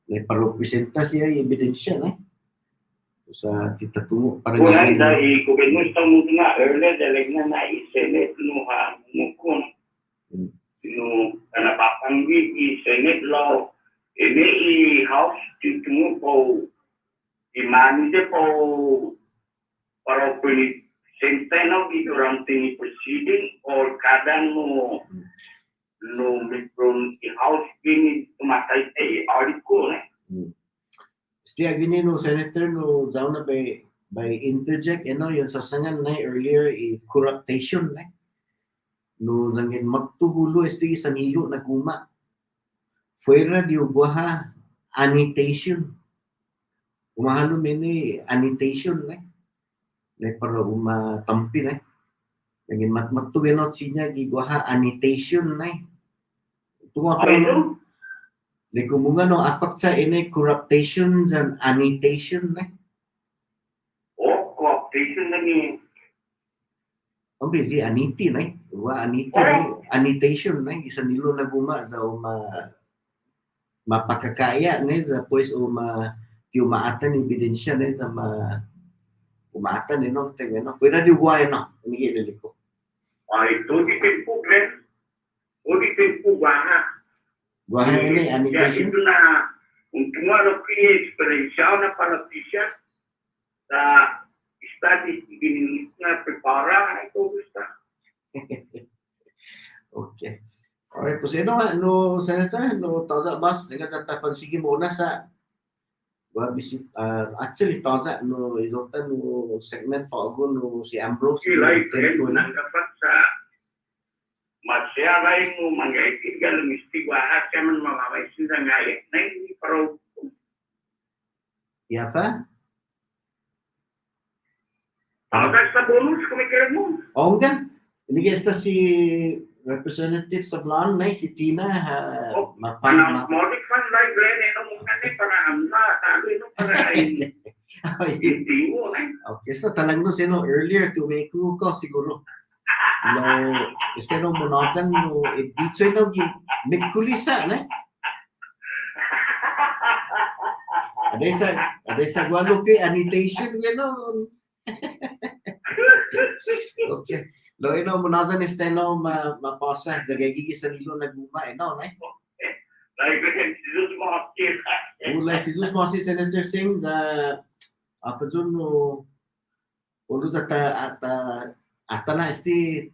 na paropresenta siya ebidensya na sa kita tungo para Kulang dahil gobyerno sa mga nga earlier dalag na i-Senate no ha mukon no napapanggi i-Senate law ini i-House tungo po i-manage po para presenta durante ni proceeding or kadang no from i-House kini tumatay ay article Stiya gini no senator no zauna by interject yung sasangan na earlier corruption na no zangin magtuhulo esti sanilo na guma fuera di ubaha annotation umahalo meni annotation na para umatampi na zangin magtugenot sinya giguha annotation na tunga pa Di kumunga no affect sa ini corruption and annotation na. Corruption na ni. Ang busy aniti na. Wa aniti na. Annotation na. Isa nilo na guma sa mapakakaya na sa pues umaatan ebidensya na sa umaatan no tenge no. Pwede di guay no. Ini ililiko. Ay, to di tempo glen. O di tempo baha. Guay ini annotation. Itu na untuk ano kini eksperyensya na politisya sa study begini na prepara ito gusto. Okay. Alright, pues no senator no taza bas nga tatapan sige muna sa visit actually taza no izotan no segment pa ako no si Ambrose Sila ito dapat sa Masya lain mo manggaitin ka lumisti wahas siya man mamamay sila ngayon na hindi parang Iya pa? Agad sa bonus kumikilig mo. Oo nga. Ini esta si representative sa Blan na si Tina Modic fan like Glenn ito muna ni para amna sabi no para ay hindi mo na. Okay, so talang no sino earlier to make ko siguro. No, este no monotsan no dito no midkulisa na. Ada sa gualo kay annotation gano. Okay. Lo ino monotsan este no mapasa dagay sa nilo naguma no na. Like Jesus mo Ulay si Jesus mo si Senator Singh sa apajun no ulo sa ata na esti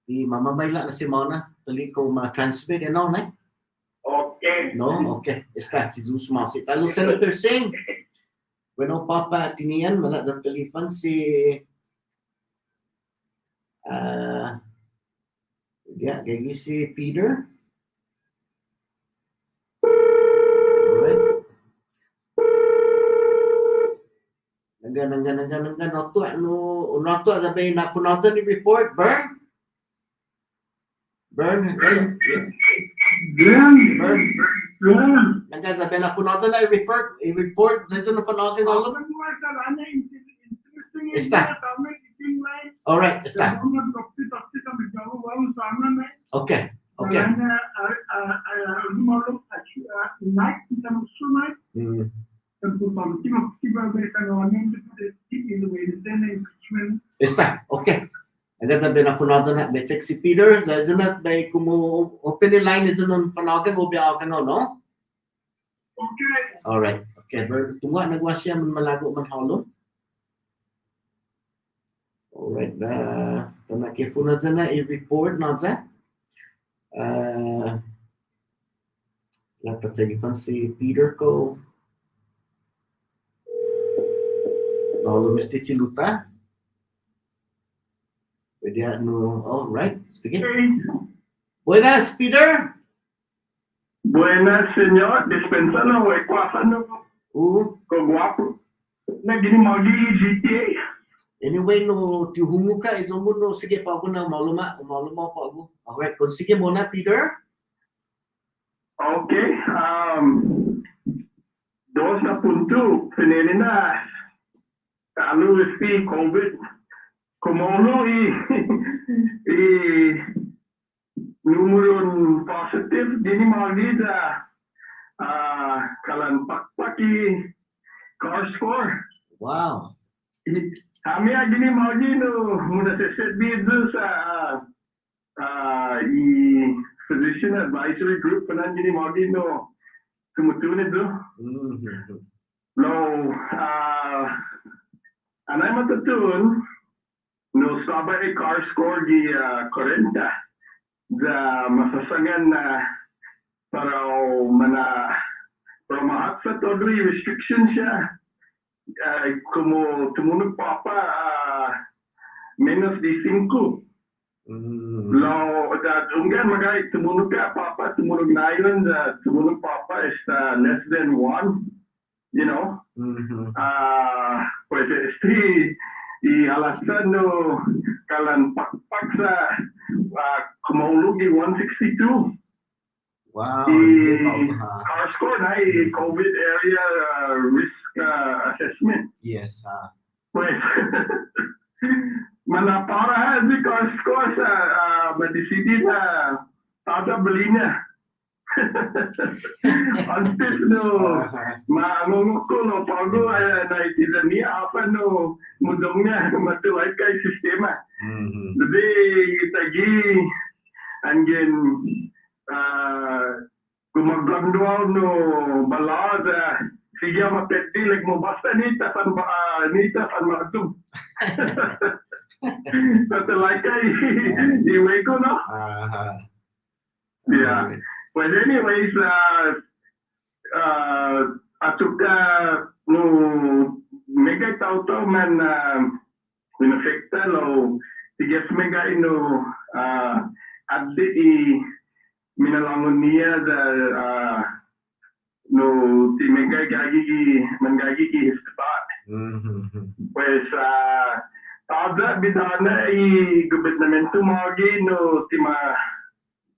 di mamamayla na si Mona tuli ko ma-transmit na. Okay. No? Okay. Está, si Zusma. Si Talong Senator Singh. Bueno, Papa, tinian, wala na telefon si gagi si Peter. Alright. Nanggan. Noto, sabay na kunotan ni report, Bern? Nanggan sabay na kunotan na report, dito na panotin all of Está. Alright, está. Okay. Está, okay. Agad sabi na kunotan na, may si Peter, dahil na, may kumu open the line ito nun panotin, ubiya ako no? Okay. Alright. Okay, Bern, tunga, nagwa siya malago man halo. Alright, tanakifuna na i-report na sa. Latatagifan si Peter ko. Nalo misti ciluta. Pwede alright, sige. Buenas, Peter. Buenas, señor. Dispensa no, kwasa no. Kagwapo. Nagini magi GTA. Anyway, no, tihumu ka, izomo no, sige pa ako na maluma pa ako. Alright, kung sige muna, Peter. Okay, dos na punto, pinili na, kalo si COVID, kumulo numero positive, dini magida, kalan pakpaki, car score. Wow. Kami gini magino, muna sa video sa physician advisory group panan gini magino, kumutunid do. No, anay matutun, no sabay car score di 40, da masasangan na parang mahat sa todo restriction siya. Como tumunog papa menos de 5. Lo unggan magay tumunog ka papa tumunog na yun tumunog papa is less than 1, you know. Pues alasan no kalan pakpak sa kumulog di 162. Wow. Car score na COVID area risk assessment. Yes. Pues, manapara di car score sa madisidi na tada beli na. Antes no, maangong ko no pago na itilania apa no mudongnya matulay kay sistema. Jadi tagi angin gumagandwal no balada siya mapetilig mo basta nita pan magdum. Matulay kay iway ko no. Yeah. But anyways, atuka no mega tauto man inafekta lo tigas mega ino addi minalangon niya da no ti mega gagi ki hispat. Pues tada bidana gobernamento magi no tima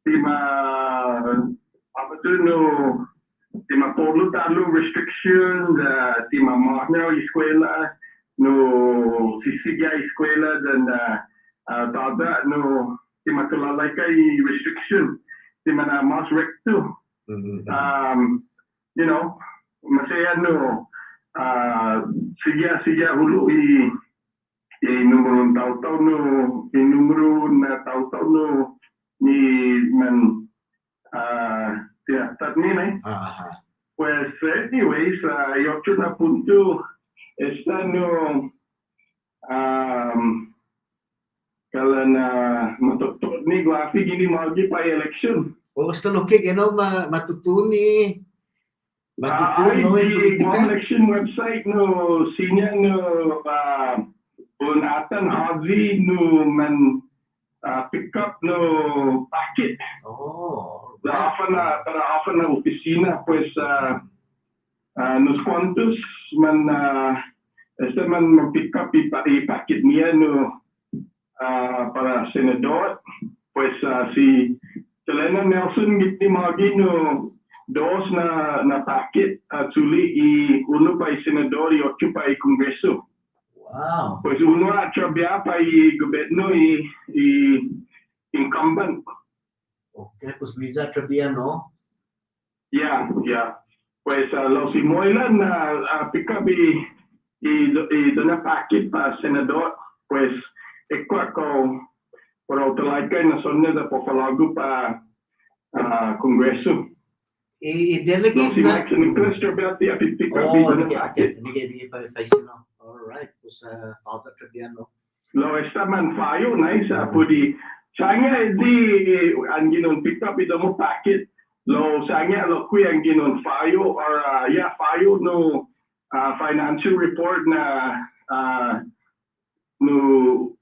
apa tu no tima porlo talo restriction tima mahna eskwela no sisiga eskwela dan tada no tima tulalay kay restriction tima na mas recto you know masaya no siga hulu numero taw no ni man ni pues anyways yo na punto está no kala na matutod ni guapi gini magi pa election O basta lukig, matutuni. Matutun, no, yung politika. Election website no sinya no unatan hazi no man pick up no packet. Oh, Para na opisina pues nos cuantos man man pick up i-packet niya no para senador pues si Selena Nelson gitni magi no dos na packet suli uno pa senador y otro pa Kongreso. wow. Pues uno atrabya pa gobyerno incumbent. Okay, pues Liza Trabia, no? Yeah. Pues lo si Moylan pick up na packet pa senador pues ekwa ko para utalagay na sonne da Popalago pa Kongreso. I-delegate Si na. Mike Nicholas trabya pick up na packet. Bigay pa no. All right, pues Alta Trabia, no? Lo esta man fayo nice pudi sanya di ang ginon pick up mo packet lo sanya lo kui ang ginon fayo or fayo no financial report na no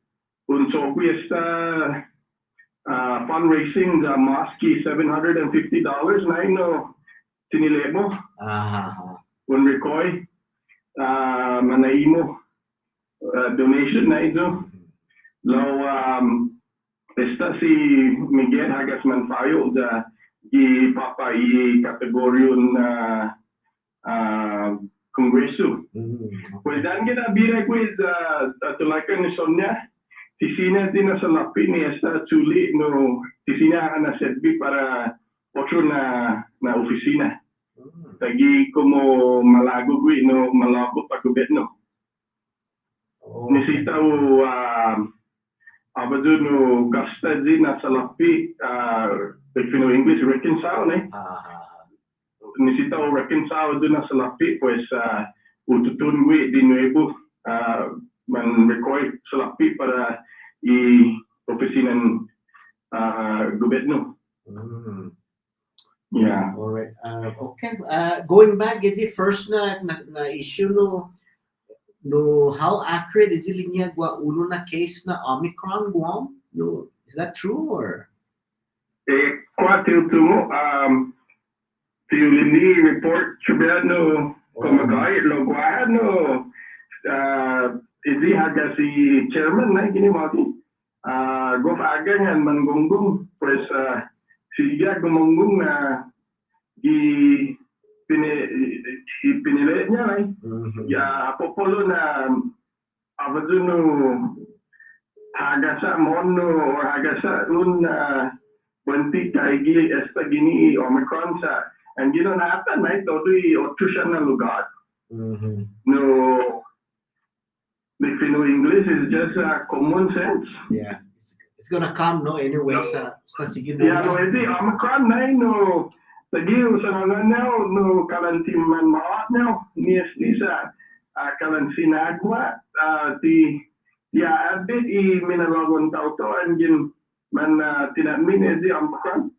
unso kui esta fundraising the mosque $750 na no tinile mo un recoy manaimo donation na ito lo esta si Miguel Hagas Manfayo da i papa i kategoryon na Kongreso. Pues dan kita bira with tulakan ni Sonia tisina din sa lapi ni esta tuli no tisina na serbi para otro na oficina. Tagi como malago gui no malago pa gobyerno. Nisita o abado no gasta din na sa lapi if you know English reconcile ne. Nisita o reconcile din na sa lapi pues ututun gui di nuevo man recoy sa lapi para oficinan gobyerno. Yeah. All right. Okay. Going back, is the first na issue no how accurate is it niya gwa uno na case na Omicron Guam? No, is that true or? Kwatil tumo Tiulini report no kumagay lo gwa no izi haga si chairman na gini mati go agang an mangungung pues siya gumungung na pinili niya ay ya popolo na abaduno hagasa mono or hagasa un banti kaigi esta gini Omicron sa ang gino natin ay todo otro siya na lugar no if you know English is just common sense. Yeah, it's gonna come no anyway sa sige mo. Yeah, no edi Omicron na no tagi sa no karantin man maot no ni sa karantin agwa ti abit I minalagon tao to and gin man tinamin edi Omicron.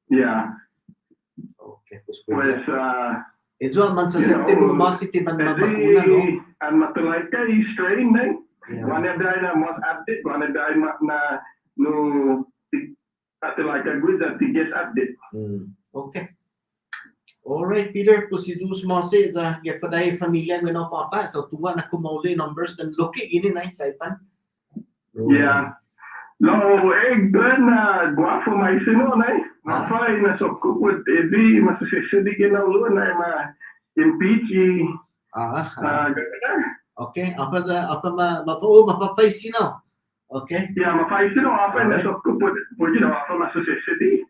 Yeah. Okay, pues Ito man sa September positive man mabakuna no. Ang matulay ka strain na. Wana dahil na most update, wana dahil na no matulay ka good that tigas update. Okay. All right, Peter, prosidus mo sa gapaday familia ng papa. So tuwa na kumauli numbers and looking ini na saipan. Yeah. No, ben guapo may sino na mafay na sokupot edi masasesedi ginaulo na ma-impeach okay, mapapay sino? Okay? Yeah, mapay sino apa na sokupot po apa masasesedi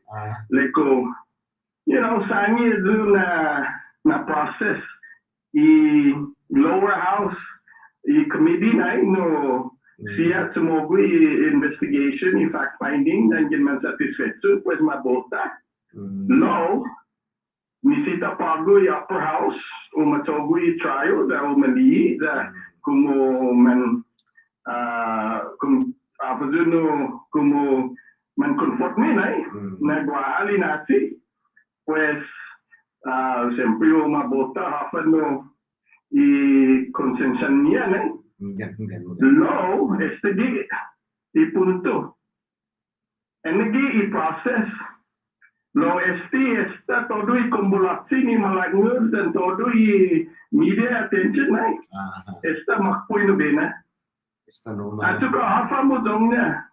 leko sangi na process lower house committee na siya sumugwi investigation, fact finding, dan man satisfecho, pues mabota. No, nisita pago upper house, umatogwi trial, da umali, da kumo man, kumo man-conforme na nagwahali nasi. Pues, siyempre yung mabota, hafan no, i-konsensan niya na. Law, ipunto. And i-process. Law esta todo i-kumbulasi ni malangod dan todo i-media attention na. Esta makpoy no bina. At saka hafa mo dong niya.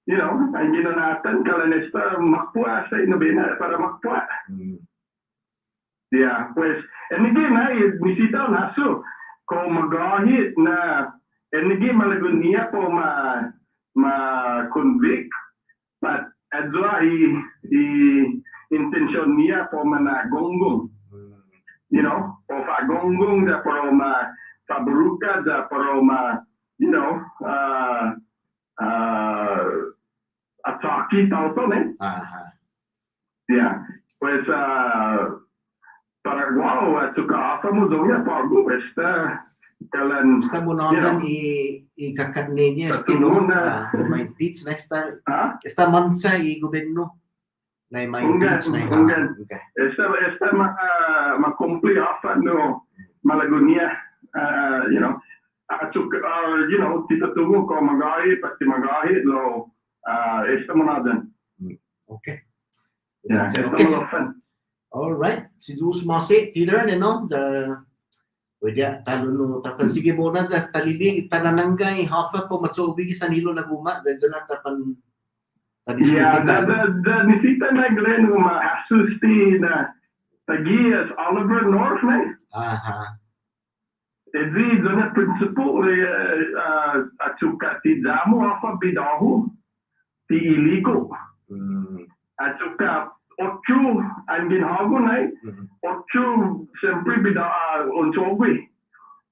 You know, ang ginanatan kalanesta makpua sa inobena para makpua. Yeah, pues, and again, nisita naso, kung magahit na, and again, malagun niya po ma-convict, but adwa intention niya po managonggong. You know, o fagonggong da pero ma-faburuka da pero you know, atake tao to, ne? Yeah. Pues, para wow, at suka apa mo daw yan, pago, basta, kalan... Basta mo naman i-kakadne niya, estilo, may teach na esta mansa i-goberno, na may teach na esta makumpli apa no, malagunia, you know, at suka, you know, tita tungo ko magahit, pati magahit, lo, esta mo natin. Okay. Yeah, esta mo fun. All right. Si Zeus Masi, Peter, pwede talo no tapan sige muna sa talili tananangay hafa po matsubi sa nilo na guma dahil na tapan yeah, the nisita na Glenn ma-asusti na tagias Oliver North na. Edzi doon principle at suka ti damo hafa bidahu ti iligo. At suka Ocho, ang ginhago na Ocho, siyempre unsogwi.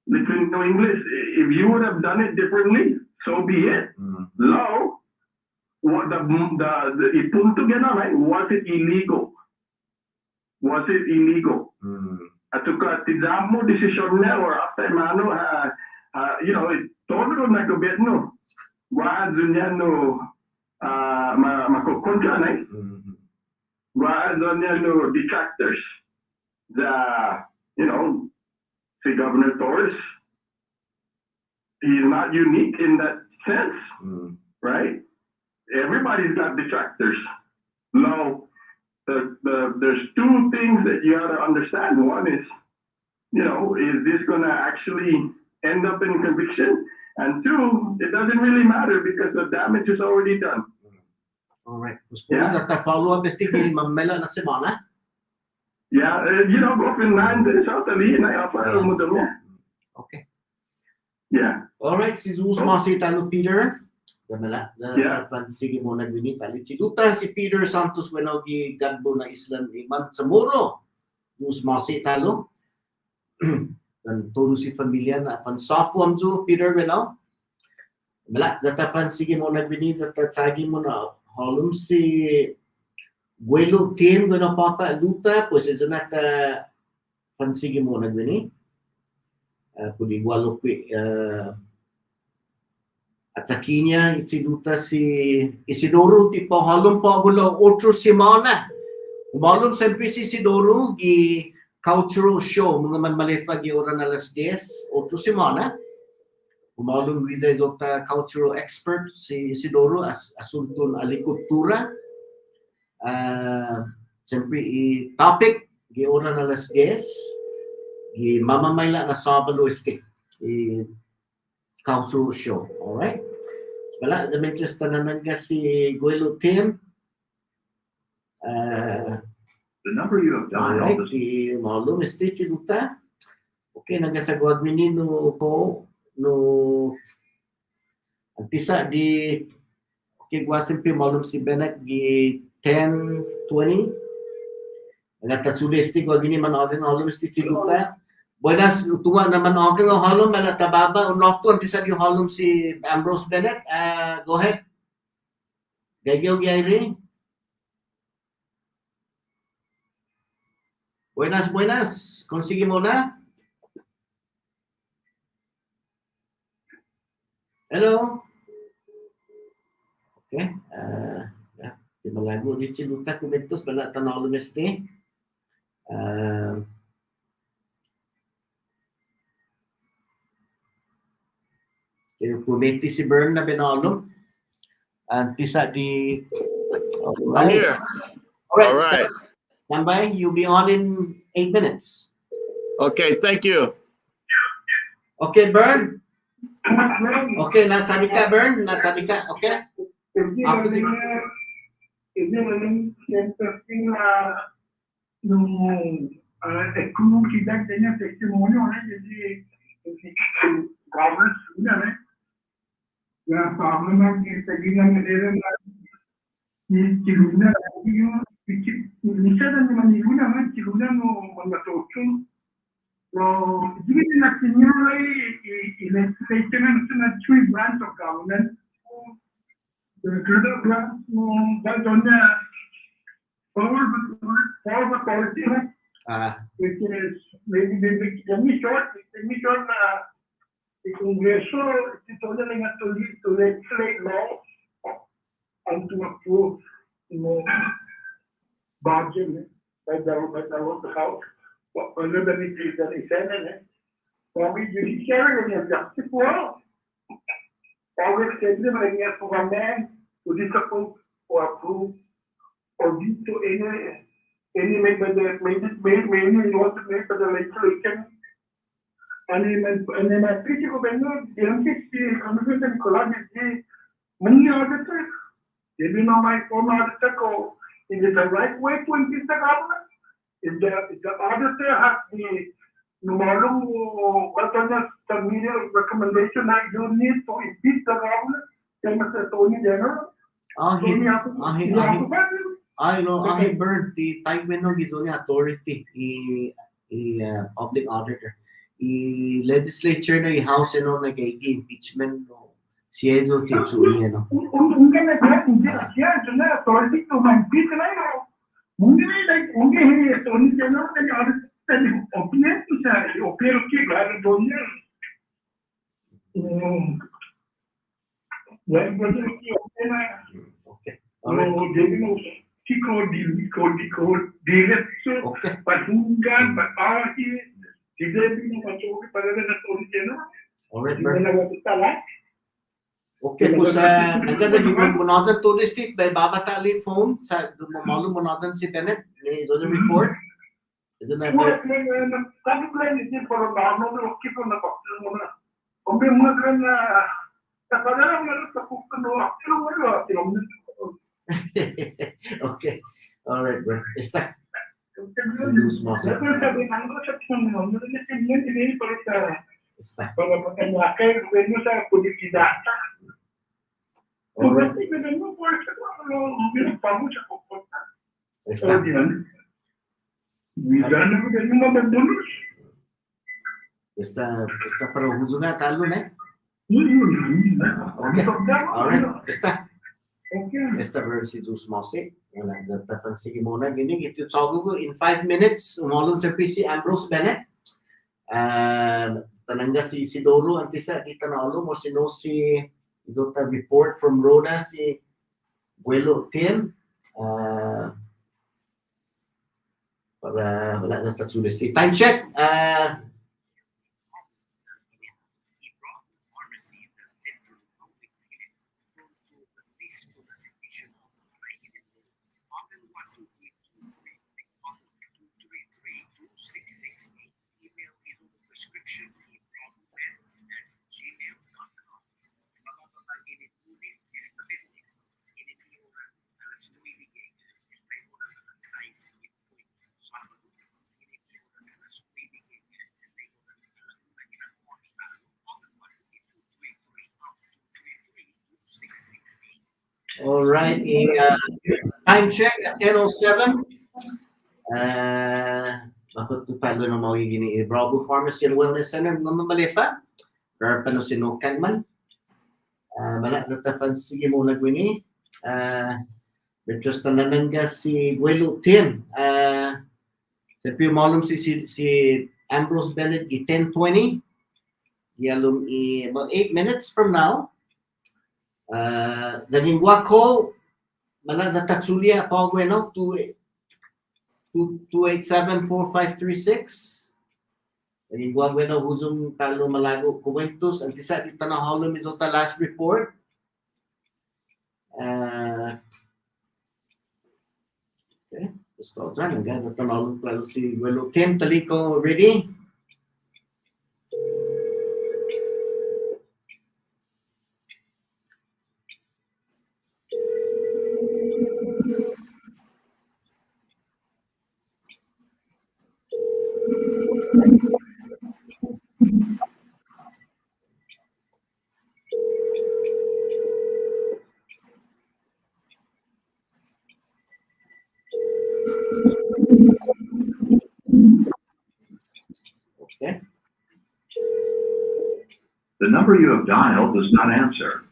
Between no English, if you would have done it differently, so be it. Law, what the ipunto gana, right? Was it illegal? Was it illegal? At suka tizamo decision na or after mano, you know, todo na gobyerno. Wahad dunya no makukontra na Why don't you detractors? You know, see Governor Torres, he's not unique in that sense, right? Everybody's got detractors. No, there's two things that you have to understand. One is, you know, is this going to actually end up in conviction? And two, it doesn't really matter because the damage is already done. All right. Yeah. Follow-up is thinking mamela na semana. Yeah, you know, go Finland, South Alina, Okay. Yeah. All right. Si Zeus Masi talo Peter. Damala. Sige mo nagbini talit. Si Duta si Peter Santos wenawgi gadbo na Island iman sa Moro. Zeus Masi talo. Dan todo si pamilya na pan softwam zo Peter wenaw. Damala. Datapan sige mo nagbini datatagi mo na Halum si Guelo Tim gana papa luta pues is na ka pansige mo nagbini pudi gualo pi at sa kinya si luta si Isidoro tipo halum pa gulo otro semana umalum sempre si Isidoro gi cultural show mga man malefa gi oran alas 10 otro semana umalum wiza jota cultural expert si Isidoro asuntun alikultura siyempre topic gi oras alas 10 gi mamamayla na Sabado este cultural show. Alright, wala naman just tanananga si Guelo Tim The number you have dialed alright di malum este chiluta okay nagasagwag minino po no antisa di kigwasin pi malum si Benek gi 10:20 nagatatsuli sti ko gini man odin halum sti chiluta buenas tunga naman okay ng halum mala tababa unokto antisa di halum si Ambrose Benek go ahead gagyaw gyayri buenas consigue mo na. Hello. Okay. lagu di Ciluta kumentos bala tanaw lumesti. Kumeti si Bern na binalom. Tisa di... I'm here. All right. Tambay, you'll be on in 8 minutes. Okay, thank you. Okay, Bern? Okay, nasabi ka, Bern? Nasabi ka, okay? Kung kita kanya testimonio jadi government sudah ya parliament की sagging में दे रहे हैं ये चिलुना ये निशान में निलुना में चिलुना no मंगतोचुं lo jadi nak sinyalai legislation na chui branch of government the federal branch banyak forward policy which is maybe short the Congreso totally has to legislate laws and to approve budget by the House. Whether that is the Senate, for me, judiciary is justice for always said them like for a man to disapprove or approve or veto any member that made want to make the legislation. And then I think you can know the MPC Commission and College many auditors. They do not my own auditor go. Is it the right way to impeach the government? If the auditor has the normal what the media recommendation that you need to impeach the government, then Mr. Tony General. I know, I Bern, the type winner is only authority, public auditor. I legislature na i-house no nag-impeachment no siya zo titsuri no. Unga na siya na authority to impeach na yo. Unga like unga he Tony General na auditor opinion to sa opinion ki garo donya. Well, but Okay. Okay. Patungan, Pataki, Deserving Alright, Bern. Okay, po sa nagdadagi mo munazan to listik by babatali phone sa mamalum munazan si Bennett ni Zozo report. Ito na ba? Okay. Alright, bro. Está. Está. Está para huzungan talo na. Okay. Alright. Está. Esta versi sus masi. Wala datapan sige muna gini ito tsago ko in 5 minutes umalon sa PC Ambrose Bennett. Tanangga si Isidoro antisa kita na alo mo sino si Dota report from Rhoda si Buelo Tim para wala na tatsulis. Time check. All right, time check at 10:07. Bakit talo na magiging Bravo Pharmacy and Wellness Center naman malipa? Pero paano sinukan man? Malak na tafan sige mo na gwini. Betros tananangga si Guelo Tim. Sa piyo malum si Ambrose Bennett i 10:20. Yalum i about 8 minutes from now. Daging wako Malada Tatsulia Pogweno 287-4536. Igual bueno huzong talo malago kuwentos antisa dito na hollow mizota last report. Okay, gusto dyan. Hanggang natanong lalo si Welo Tim Taliko ready? Okay. The number you have dialed does not answer.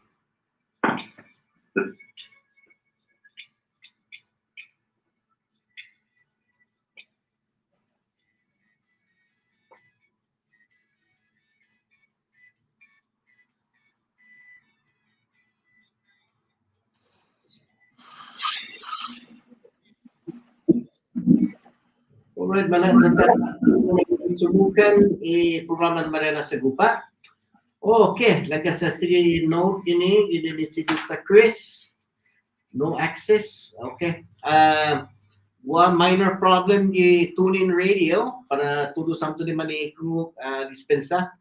Alright, subukan programa ng Marianas Agupa. Okay, like sa sige note ini si Dr. Chris. No access. Okay. One minor problem di tune-in radio para tudo samto di maniku dispensa.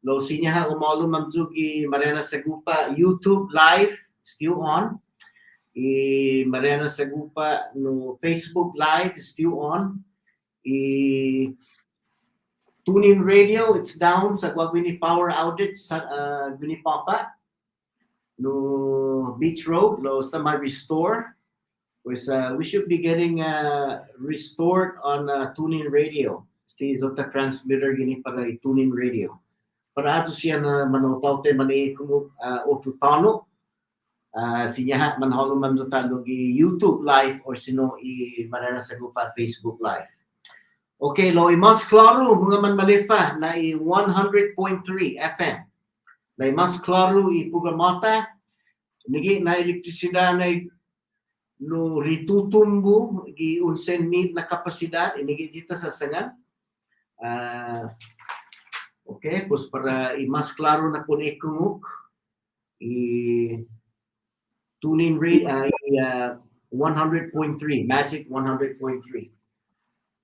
Lo sinya ha umalo mamzugi Marianas Agupa YouTube live still on. Marianas Agupa no Facebook live still on. Tune-in radio, it's down sa Guagwini power outage sa Gunipapa. No Beach Road, lo sa may restore. We should be getting restored on tune-in radio. Stay the transmitter gini para tune-in radio. Para ato siya na manotaw te mani kung otutano. Siya manholo man do talo gi YouTube live or sino i Marianas Agupa Facebook live. Okay, lo mas klaro mga man malifa na i 100.3 FM. Na mas klaro i programata nigi na elektrisidad na no ritutumbo gi unsen need na kapasidad inigi dita sa sangan. Okay, pues para i mas klaro na po ni kumuk i tune-in rate 100.3 magic 100.3.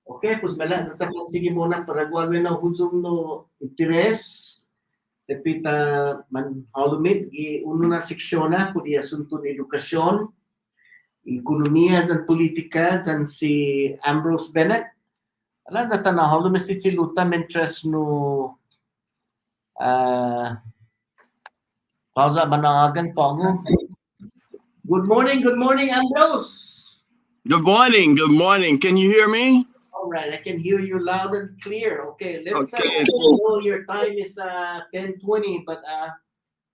Okay, pues mala tatapos sige muna para gawin na huzong no interes tepita man halumid i uno na seksyon na kung asunto ng edukasyon, ekonomiya dan politika dan si Ambrose Bennett. Alam na na halumid si Luta mentres no pausa manawagan po ako. Good morning, Ambrose. Good morning. Can you hear me? All right, I can hear you loud and clear. Okay, let's Okay. know your time is 10:20, but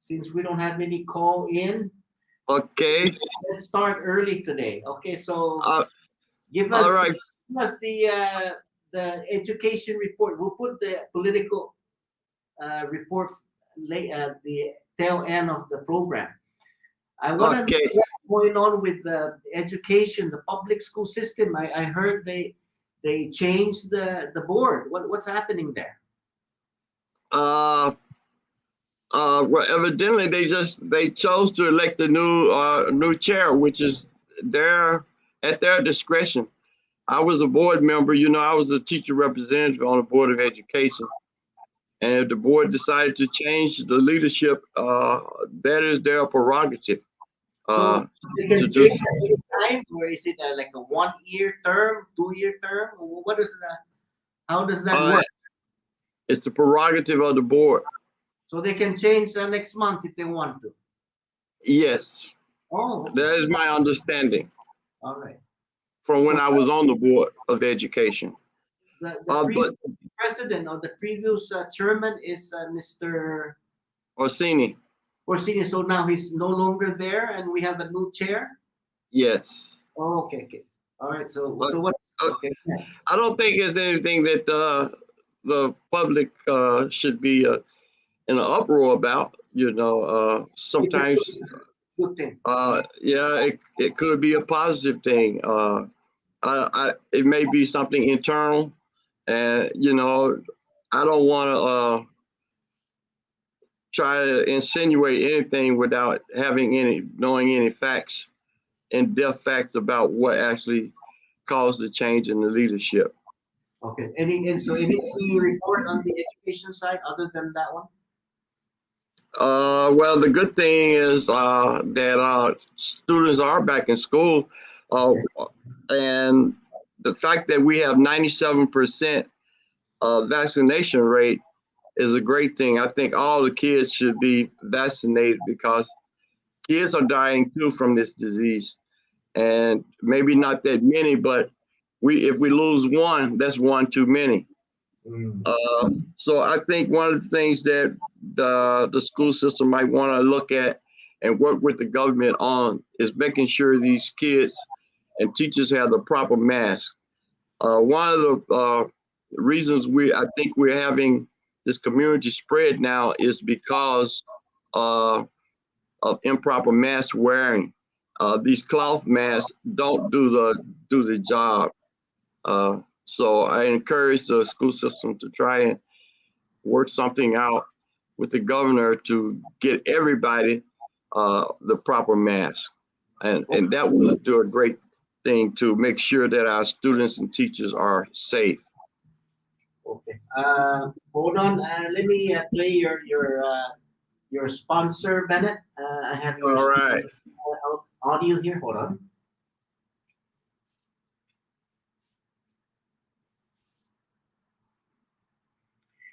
since we don't have any call in, Okay. let's start early today. Okay, so give us All right. the education report. We'll put the political report late at the tail end of the program. I want to know what's going on with the education, the public school system. I heard they changed the board. What's happening there? Well, evidently they chose to elect a new chair, which is at their discretion. I was a board member. I was a teacher representative on the Board of Education, and if the board decided to change the leadership, that is their prerogative. So they can change at any time, or is it like a 1-year term, 2-year term? What is that? How does that work? It's the prerogative of the board. So they can change next month if they want to. Yes. Oh, okay. That is my understanding. All right. From when I was on the Board of Education. The president or the previous chairman is Mr. Orsini. Orsini. So now he's no longer there, and we have a new chair. Yes. Oh, okay. All right. So what's okay? I don't think there's anything that the public should be in an uproar about. Sometimes Good thing. Yeah, it could be a positive thing. It may be something internal, and I don't want to try to insinuate anything without knowing any facts, in-depth facts about what actually caused the change in the leadership. Okay. Any report on the education side other than that one? Well, the good thing is that students are back in school, and the fact that we have 97% vaccination rate is a great thing. I think all the kids should be vaccinated because kids are dying too from this disease, and maybe not that many, but if we lose one, that's one too many. So I think one of the things that the school system might want to look at and work with the government on is making sure these kids and teachers have the proper mask. One of the reasons I think we're having this community spread now is because of improper mask wearing. These cloth masks don't do the job. So I encourage the school system to try and work something out with the governor to get everybody the proper mask. And that will do a great thing to make sure that our students and teachers are safe. Okay. Hold on. Let me play your sponsor, Bennett. I have your All right. audio here. Hold on.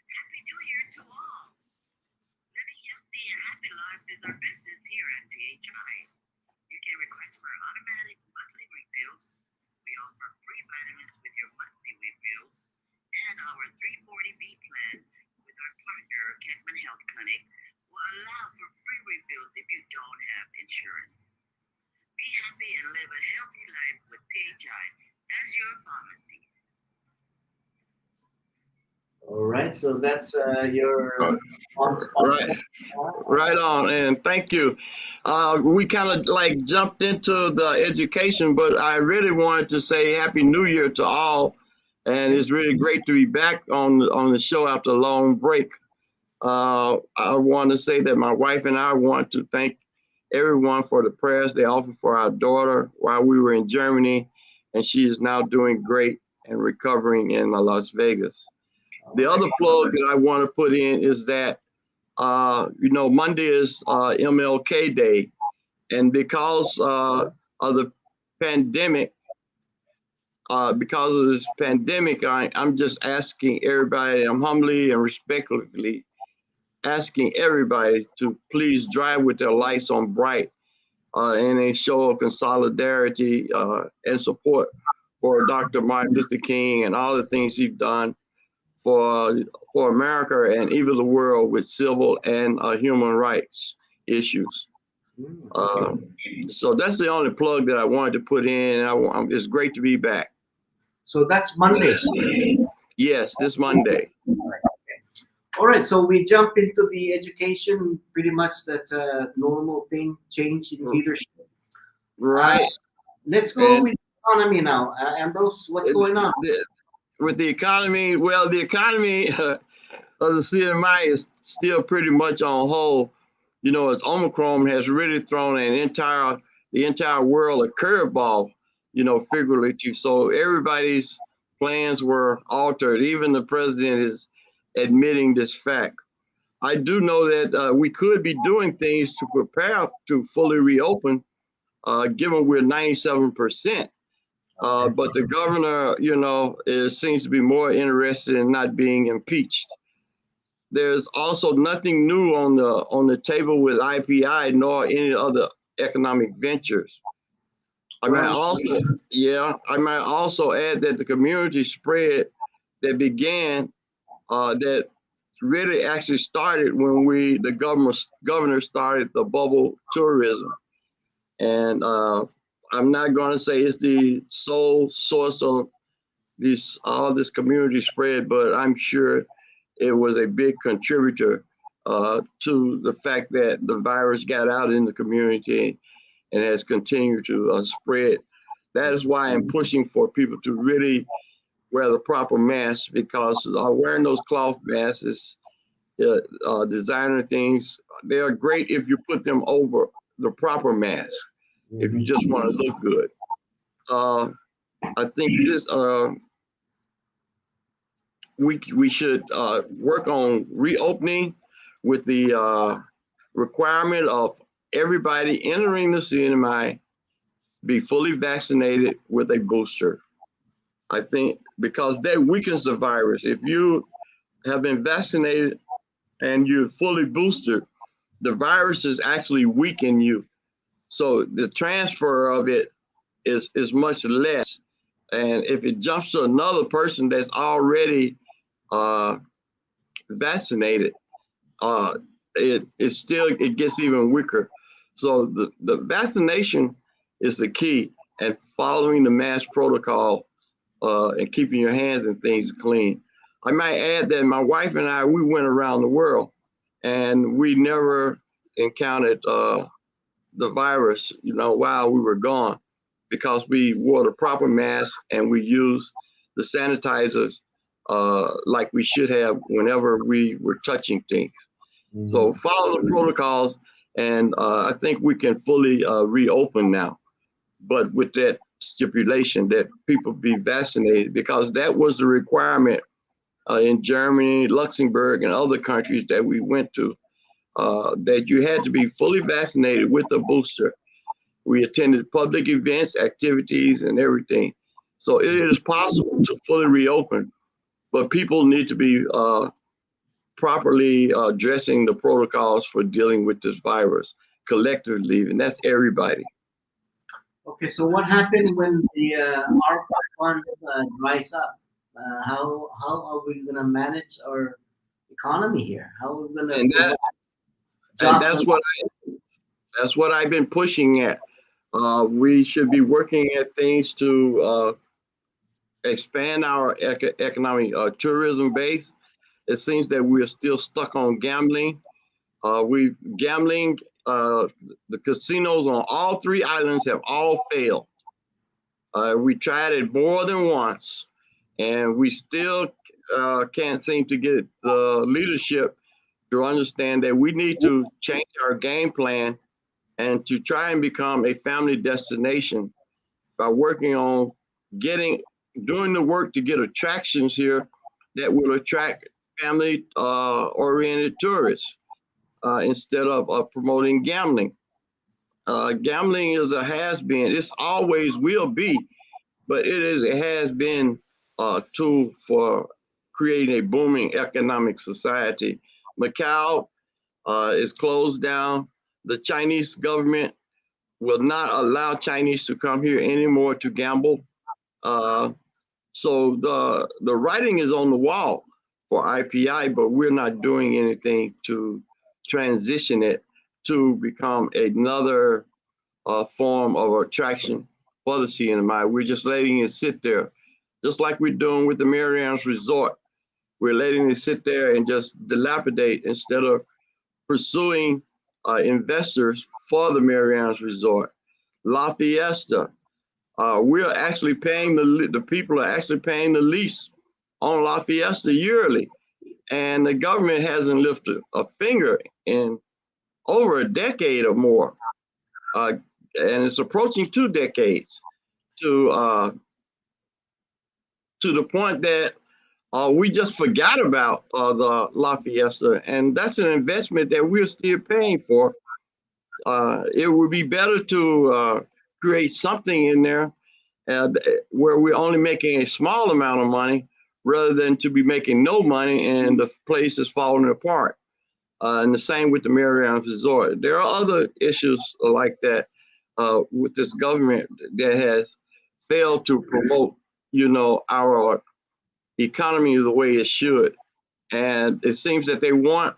Happy New Year to all. Living healthy and happy lives is our business here at PHI. You can request for automatic monthly refills. We offer free vitamins with your monthly refills, and our 340B plan with our partner, Catman Health Clinic, will allow for free refills if you don't have insurance. Be happy and live a healthy life with PHI as your pharmacy. All right. So that's your Right. Right on, and thank you. We kind of like jumped into the education, but I really wanted to say Happy New Year to all, and it's really great to be back on the show after a long break. I want to say that my wife and I want to thank everyone for the prayers they offered for our daughter while we were in Germany, and she is now doing great and recovering in Las Vegas. The other plug that I want to put in is that Monday is MLK Day, and because of the pandemic, I'm just asking everybody, I'm humbly and respectfully asking everybody to please drive with their lights on bright in a show of solidarity and support for Dr. Martin Luther King and all the things he's done for America and even the world with civil and human rights issues. So that's the only plug that I wanted to put in. It's great to be back. So that's Monday. Yes, this Monday. All right. So we jump into the education. Pretty much that's a normal thing. Change in leadership. Right. Let's go with economy now. Ambrose, what's going on? With the economy, well, the economy of the CMI is still pretty much on hold. As Omicron has really thrown the entire world a curveball, figuratively. So everybody's plans were altered. Even the president is admitting this fact. I do know that we could be doing things to prepare to fully reopen, given we're 97%. But the governor, seems to be more interested in not being impeached. There's also nothing new on the table with IPI nor any other economic ventures. I might also add that the community spread that began, that really actually started when the governor started the bubble tourism, and I'm not going to say it's the sole source of all this community spread, but I'm sure it was a big contributor to the fact that the virus got out in the community and has continued to spread. That is why I'm pushing for people to really wear the proper mask, because wearing those cloth masks, designer things, they are great if you put them over the proper mask, if you just want to look good. I think this we should work on reopening with the requirement of everybody entering the CNMI be fully vaccinated with a booster. I think because that weakens the virus. If you have been vaccinated and you're fully boosted, the virus is actually weakening you. So the transfer of it is much less. And if it jumps to another person that's already vaccinated, it gets even weaker. So the vaccination is the key, and following the mask protocol and keeping your hands and things clean. I might add that my wife and I, we went around the world and we never encountered the virus, while we were gone, because we wore the proper mask and we used the sanitizers like we should have whenever we were touching things. So follow the protocols, and I think we can fully reopen now, but with that stipulation that people be vaccinated, because that was the requirement in Germany, Luxembourg, and other countries that we went to, that you had to be fully vaccinated with a booster. We attended public events, activities, and everything. So it is possible to fully reopen, but people need to be properly addressing the protocols for dealing with this virus collectively, and that's everybody. Okay, so what happened when the ARPA fund dries up? How are we going to manage our economy here? How are we going to and that's what I've been pushing at. We should be working at things to expand our economic tourism base. It seems that we are still stuck on gambling. The casinos on all three islands have all failed. We tried it more than once, and we still can't seem to get the leadership to understand that we need to change our game plan and to try and become a family destination by working on doing the work to get attractions here that will attract family oriented tourists instead of promoting gambling. Gambling is a has-been. It's always will be, but it has been a tool for creating a booming economic society. Macau is closed down. The Chinese government will not allow Chinese to come here anymore to gamble. So the writing is on the wall for IPI, but we're not doing anything to transition it to become another form of attraction for the CNMI. We're just letting it sit there, just like we're doing with the Marianas Resort. We're letting it sit there and just dilapidate instead of pursuing investors for the Marianas Resort. La Fiesta, we're actually paying the people are actually paying the lease on La Fiesta yearly, and the government hasn't lifted a finger in over a decade or more, and it's approaching 2 decades to the point that we just forgot about the La Fiesta, and that's an investment that we're still paying for. It would be better to create something in there where we're only making a small amount of money rather than to be making no money and the place is falling apart. And the same with the Marianas Resort. There are other issues like that with this government that has failed to promote, our economy the way it should. And it seems that they want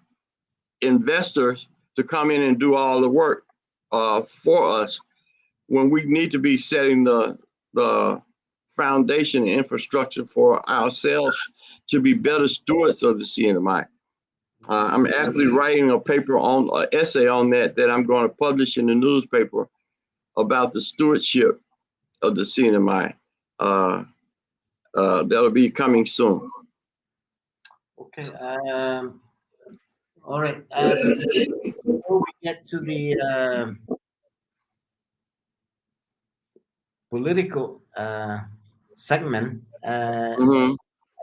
investors to come in and do all the work for us when we need to be setting the foundation and infrastructure for ourselves to be better stewards of the CNMI. I'm actually writing a paper on an essay on that I'm going to publish in the newspaper about the stewardship of the CNMI. That'll be coming soon. Okay. All right. Before we get to the political segment, Mhm. I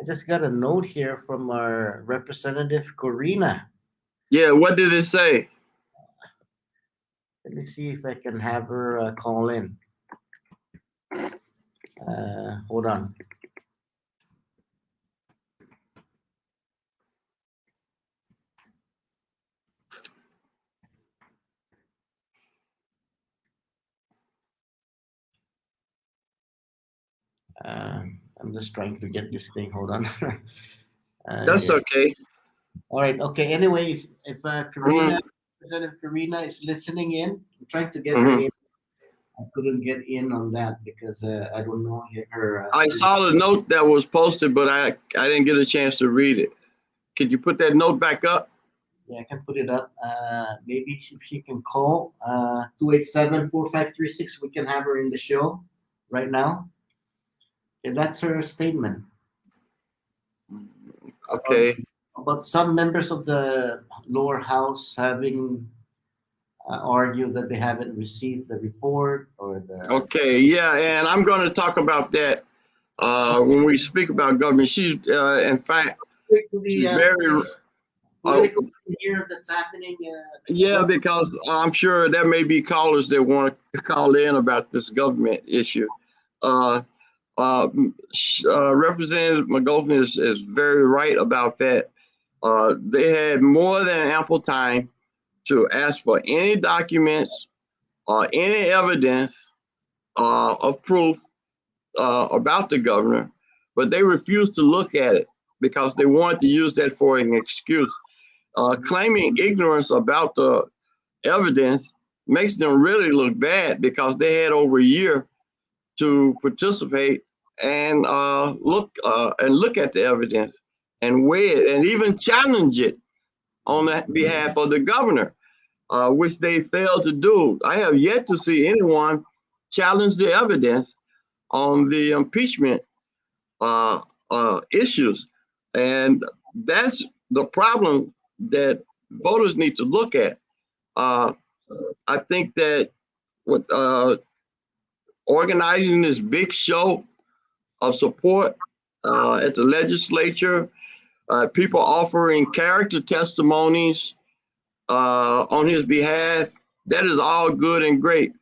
just got a note here from our representative Corina. Yeah, what did it say? Let me see if I can have her call in. Hold on. I'm just trying to get this thing. Hold on. That's Yeah. okay. All right. Okay. Anyway, if Karina, Mhm. Representative Karina is listening in, I'm trying to get her Mhm. in. I couldn't get in on that because I don't know if her. I saw the note that was posted, but I didn't get a chance to read it. Could you put that note back up? Yeah, I can put it up. Maybe if she can call 287-4536, we can have her in the show right now. And that's her statement. Okay. About some members of the lower house having argued that they haven't received the report or the. Okay. Yeah, and I'm going to talk about that when we speak about government. She's, in fact, To the she's very. political here that's happening. Yeah, because I'm sure there may be callers that want to call in about this government issue. Representative McGoldman is very right about that. They had more than ample time to ask for any documents or any evidence of proof about the governor, but they refused to look at it because they wanted to use that for an excuse. Claiming ignorance about the evidence makes them really look bad because they had over a year to participate and look at the evidence and weigh it and even challenge it on the behalf of the governor, which they failed to do. I have yet to see anyone challenge the evidence on the impeachment issues, and that's the problem that voters need to look at. I think that with organizing this big show of support at the legislature, people offering character testimonies on his behalf, that is all good and great,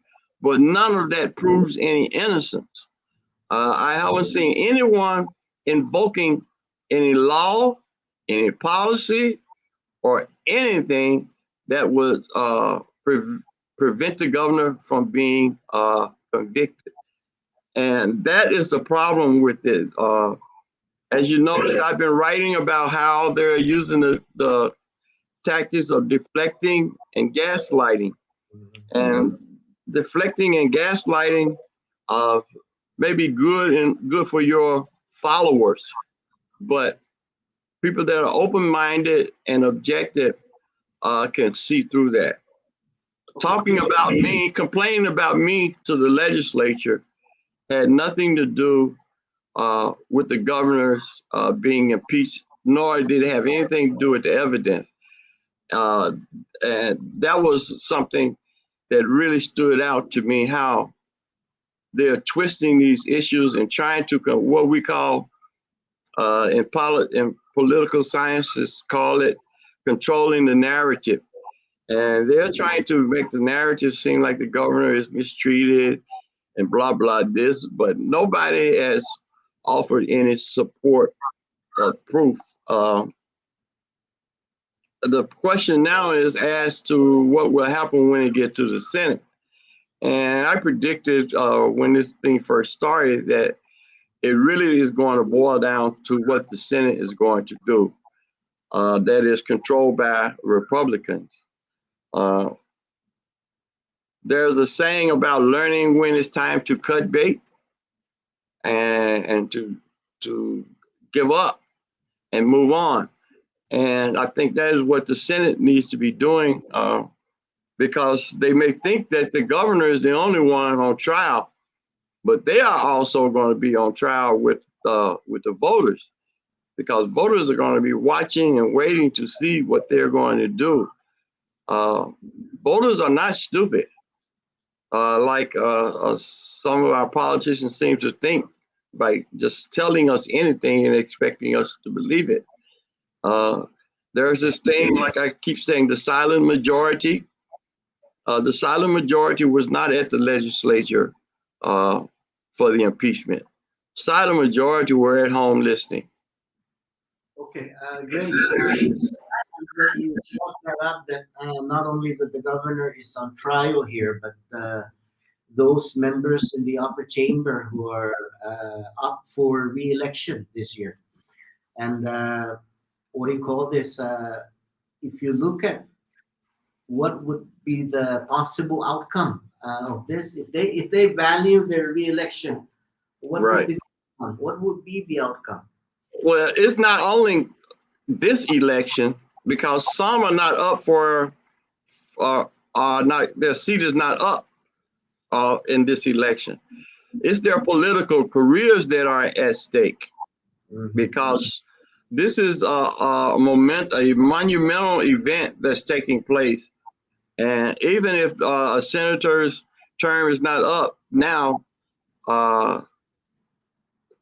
but none of that proves any innocence. I haven't seen anyone invoking any law, any policy, or anything that would prevent the governor from being convicted. And that is the problem with it. As you notice, I've been writing about how they're using the tactics of deflecting and gaslighting. And deflecting and gaslighting may be good for your followers, but people that are open-minded and objective can see through that. Talking about me, complaining about me to the legislature had nothing to do with the governor's being impeached, nor did it have anything to do with the evidence. And that was something that really stood out to me, how they're twisting these issues and trying to what we call in political sciences call it controlling the narrative. And they're trying to make the narrative seem like the governor is mistreated and blah, blah, this, but nobody has offered any support or proof. The question now is as to what will happen when it gets to the Senate. And I predicted when this thing first started that it really is going to boil down to what the Senate is going to do. That is controlled by Republicans. There's a saying about learning when it's time to cut bait and to give up and move on. And I think that is what the Senate needs to be doing, because they may think that the governor is the only one on trial, but they are also going to be on trial with the voters, because voters are going to be watching and waiting to see what they're going to do. Voters are not stupid, like some of our politicians seem to think, by just telling us anything and expecting us to believe it. There's this thing, like I keep saying, the silent majority. The silent majority was not at the legislature for the impeachment. Silent majority were at home listening. Okay, great. That you brought that up, that not only that the governor is on trial here, but those members in the upper chamber who are up for re-election this year. And what do you call this? If you look at what would be the possible outcome of this, if they value their re-election, what Right. would be what would be the outcome? Well, it's not only this election, because some are not up for, not their seat is not up in this election. It's their political careers that are at stake, because this is a monumental event that's taking place. And even if a senator's term is not up now,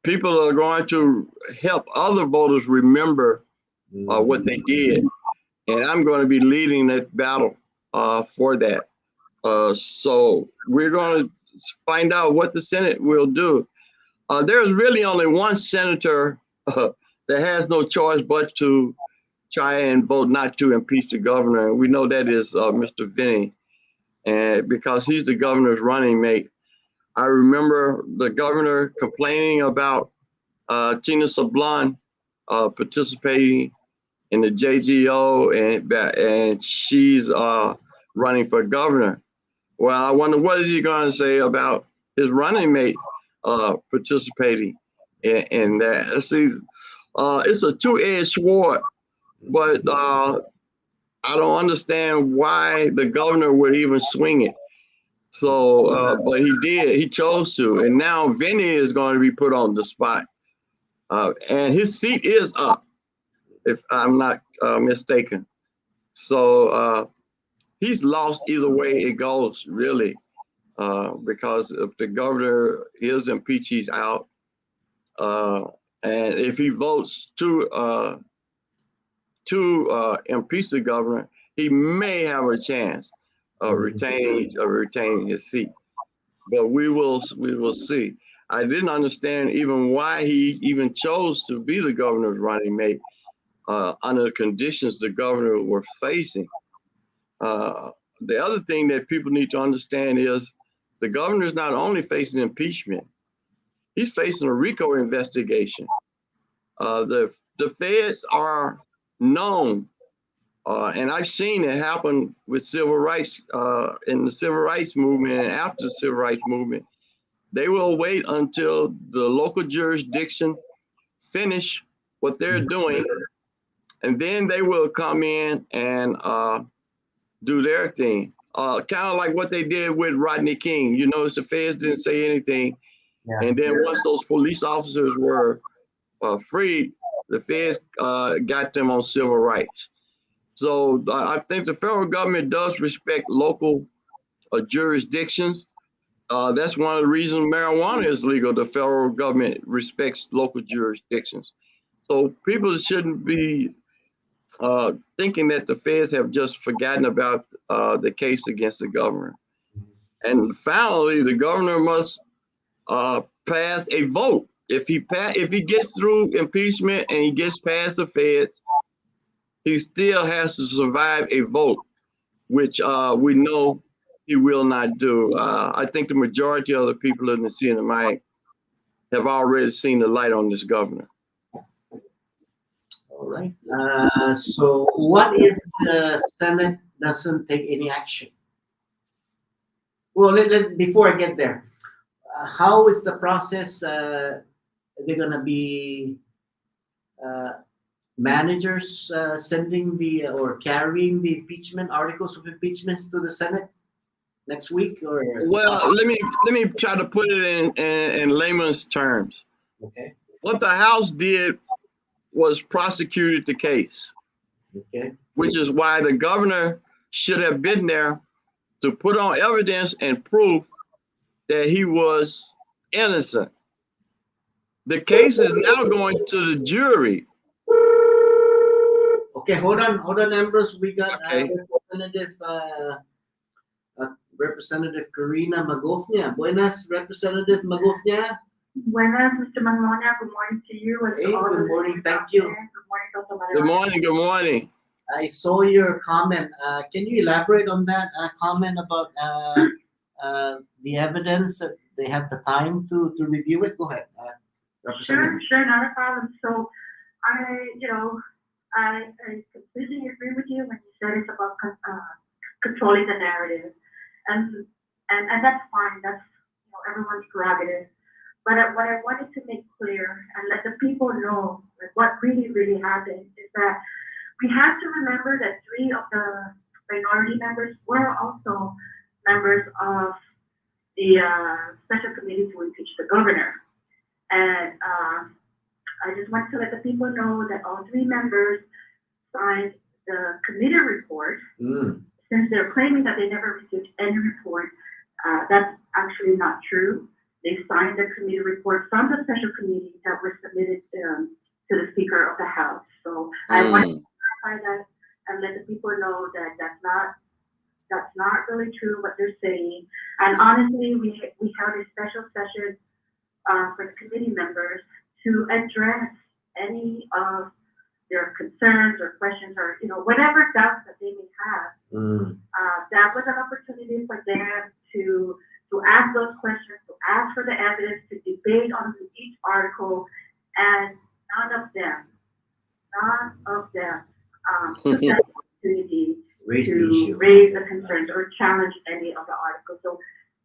people are going to help other voters remember what they did. And I'm going to be leading that battle for that. So we're going to find out what the Senate will do. There's really only one senator that has no choice but to try and vote not to impeach the governor. And we know that is Mr. Vinny, and because he's the governor's running mate. I remember the governor complaining about Tina Sablon participating in the JGO, and she's running for governor. Well, I wonder what is he going to say about his running mate participating in that. See, it's a two-edged sword, but I don't understand why the governor would even swing it. So, but he did. He chose to, and now Vinny is going to be put on the spot, and his seat is up, if I'm not mistaken. So he's lost either way it goes, really, because if the governor is impeached, he's out, and if he votes to impeach the governor, he may have a chance of retaining his seat. But we will see. I didn't understand even why he even chose to be the governor's running mate under the conditions the governor were facing. The other thing that people need to understand is the governor is not only facing impeachment, he's facing a RICO investigation. The feds are known, and I've seen it happen with civil rights in the civil rights movement and after the civil rights movement. They will wait until the local jurisdiction finish what they're doing, and then they will come in and do their thing. Kind of like what they did with Rodney King. You notice the feds didn't say anything. Yeah. And then once those police officers were freed, the feds got them on civil rights. So I think the federal government does respect local jurisdictions. That's one of the reasons marijuana is legal. The federal government respects local jurisdictions. So people shouldn't be thinking that the feds have just forgotten about the case against the governor. And finally, the governor must pass a vote. If he gets through impeachment and he gets past the feds, he still has to survive a vote, which we know he will not do. I think the majority of the people in the CNMI have already seen the light on this governor. All right. So what if the Senate doesn't take any action? Well, before I get there, how is the process? They're going to be managers sending the or carrying the impeachment articles of impeachment to the Senate next week? Or Well, let me try to put it in layman's terms. okay, What the House did was prosecuted the case, okay, which is why the governor should have been there to put on evidence and proof that he was innocent. The case is now going to the jury. okay. Hold on, Ambrose. We got Okay. Representative Karina Magofnia. Buenas, Representative Magofnia. Buenas, Mr. Manmonia. Good morning to you and Hey, to all good the morning. listeners Thank out you. there. Good morning, Dr. Good Marianas. morning. Good morning. I saw your comment. Can you elaborate on that comment about the evidence that they have the time to review it? Go ahead, Representative. Sure, not a problem. So, I completely agree with you when you said it's about controlling the narrative, and that's fine. That's everyone's prerogative. But what I wanted to make clear and let the people know what really happened is that we have to remember that 3 of the minority members were also members of the special committee to impeach the governor. And I just want to let the people know that all 3 members signed the committee report. Since they're claiming that they never received any report, that's actually not true. They signed the committee report from the special committee that was submitted to the Speaker of the House. So I want to clarify that and let the people know that that's not really true what they're saying. And honestly, we held a special session for the committee members to address any of their concerns or questions or whatever doubts that they may have. That was an opportunity for them to ask those questions, to ask for the evidence, to debate on each article, and none of them took that opportunity to raise the concerns or challenge any of the articles. So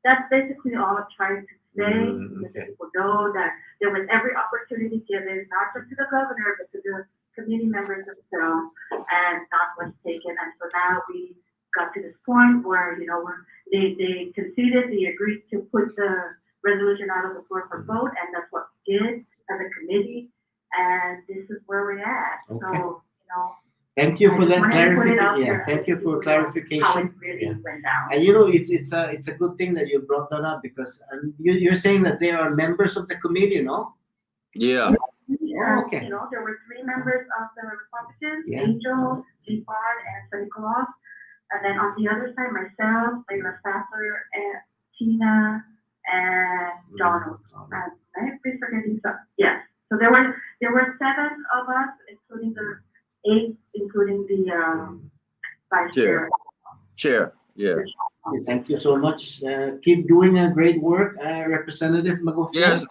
that's basically all I'm trying to say. Let people know that there was every opportunity given, not just to the governor, but to the committee members themselves, and not was taken. And so now we got to this point where they conceded, they agreed to put the resolution out on the floor for vote, and that's what we did as a committee. And this is where we're at. Okay. So Thank you for that clarification. Yeah, thank you for how clarification. it really went down. And it's a good thing that you brought that up because you're saying that they are members of the committee, no? Yeah. And, okay. There were 3 members of the Republicans, Yeah. Angel, G-Bard, and Sonny Nicolas. And then on the other side, myself, Leila Sattler, and Tina, and Donald. And I'm forgetting some. Yes. So there were 7 of us, including the 8, including the vice chair. Chair. Yeah. Thank you so much. Keep doing a great work, Representative Magofia. Yes.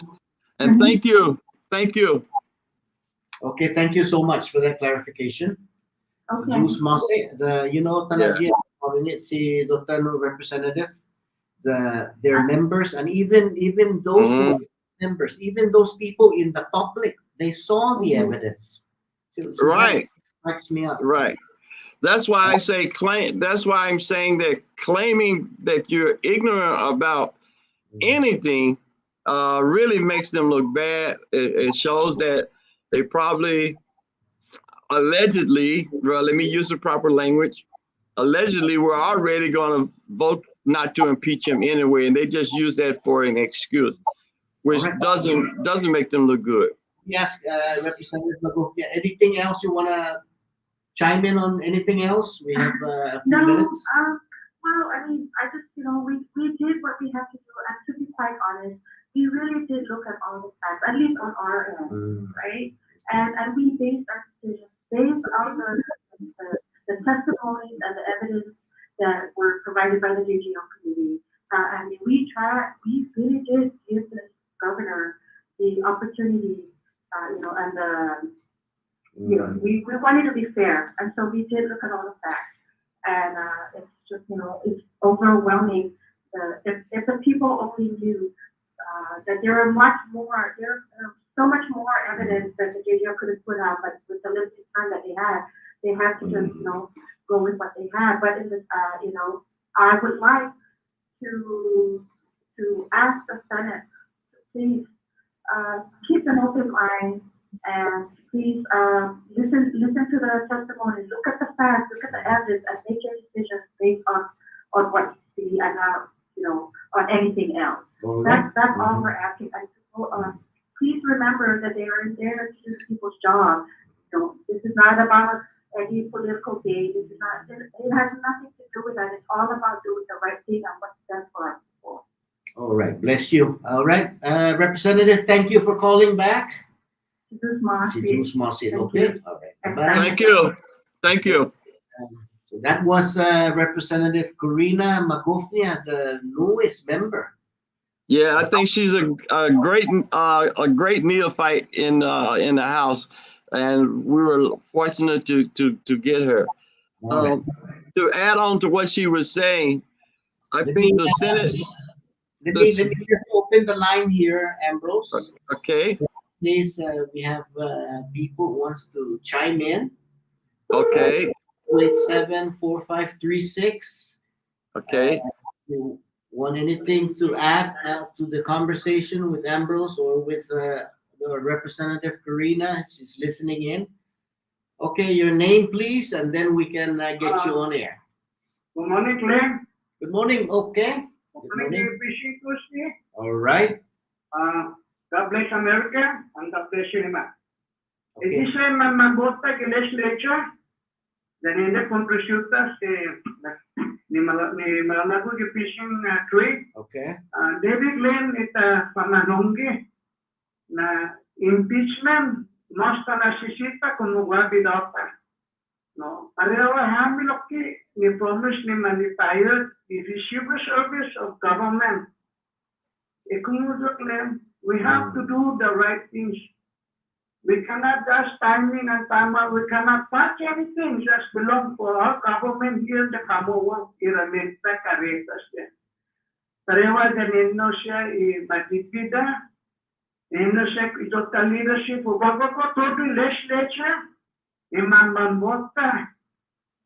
And thank you. Thank you. Okay, thank you so much for that clarification. Okay. Juice Mose, talaga si Dr. Representative, their members, and even those who are members, even those people in the public, they saw the evidence. So Right. that cracks me up. Right. That's why I say that's why I'm saying that claiming that you're ignorant about anything really makes them look bad. It shows that they probably allegedly, well, let me use the proper language, allegedly were already going to vote not to impeach him anyway, and they just use that for an excuse, which doesn't make them look good. Yes, Representative Magofia, anything else you want to chime in on? Anything else? We have a few minutes. Well, I mean, I just, we did what we had to do, and to be quite honest, we really did look at all the facts, at least on our end, right? And we based our decisions based on the testimonies and the evidence that were provided by the JGL committee. I mean, we really did give the governor the opportunity, and we wanted to be fair, and so we did look at all the facts, and it's just, it's overwhelming. If the people only knew that there are much more, there are so much more evidence that the JDO could have put out, but with the limited time that they had to just, go with what they had. But in the, I would like to ask the Senate, please, keep an open eye and please, listen to the testimony, look at the facts, look at the evidence, and make your decisions based on what you see and not, on anything else. That's all we're asking. And please remember that they are there to do people's job. This is not about any political gain. This is not. It has nothing to do with that. It's all about doing the right thing and what's best for our people. All right, bless you. All right, Representative, thank you for calling back. Si Zeus Mossy. Okay. All right. Bye. Thank you. So that was Representative Corina Magofnia, the newest member. Yeah, I think she's a great neophyte in the House, and we were fortunate to get her. To add on to what she was saying, I think the Senate. Let me just open the line here, Ambrose. Okay. Please, we have people who wants to chime in. Okay. 287-4536. Okay. You want anything to add to the conversation with Ambrose or with the Representative Karina? She's listening in. Okay, your name, please, and then we can get you on air. Good morning, Glenn. Good morning. Okay. Good morning. All right. God bless America and God bless Cinema. Okay. It is a Mamabota legislature that in the contributas ni malalago yung fishing trade. Okay. David Glenn ita pamanonggi na impeachment mosta nasisita kung mugabi dapat. No, parewa hamilokki ni promise ni manitayad the civil service of government. We have to do the right things. We cannot just time in and time out. We cannot touch anything just belong for our government here in the Commonwealth. Iramita karetas yan. Parewa ganino siya matipida. Nino siya ito ta leadership. Bago ko to the legislature. Imamamota.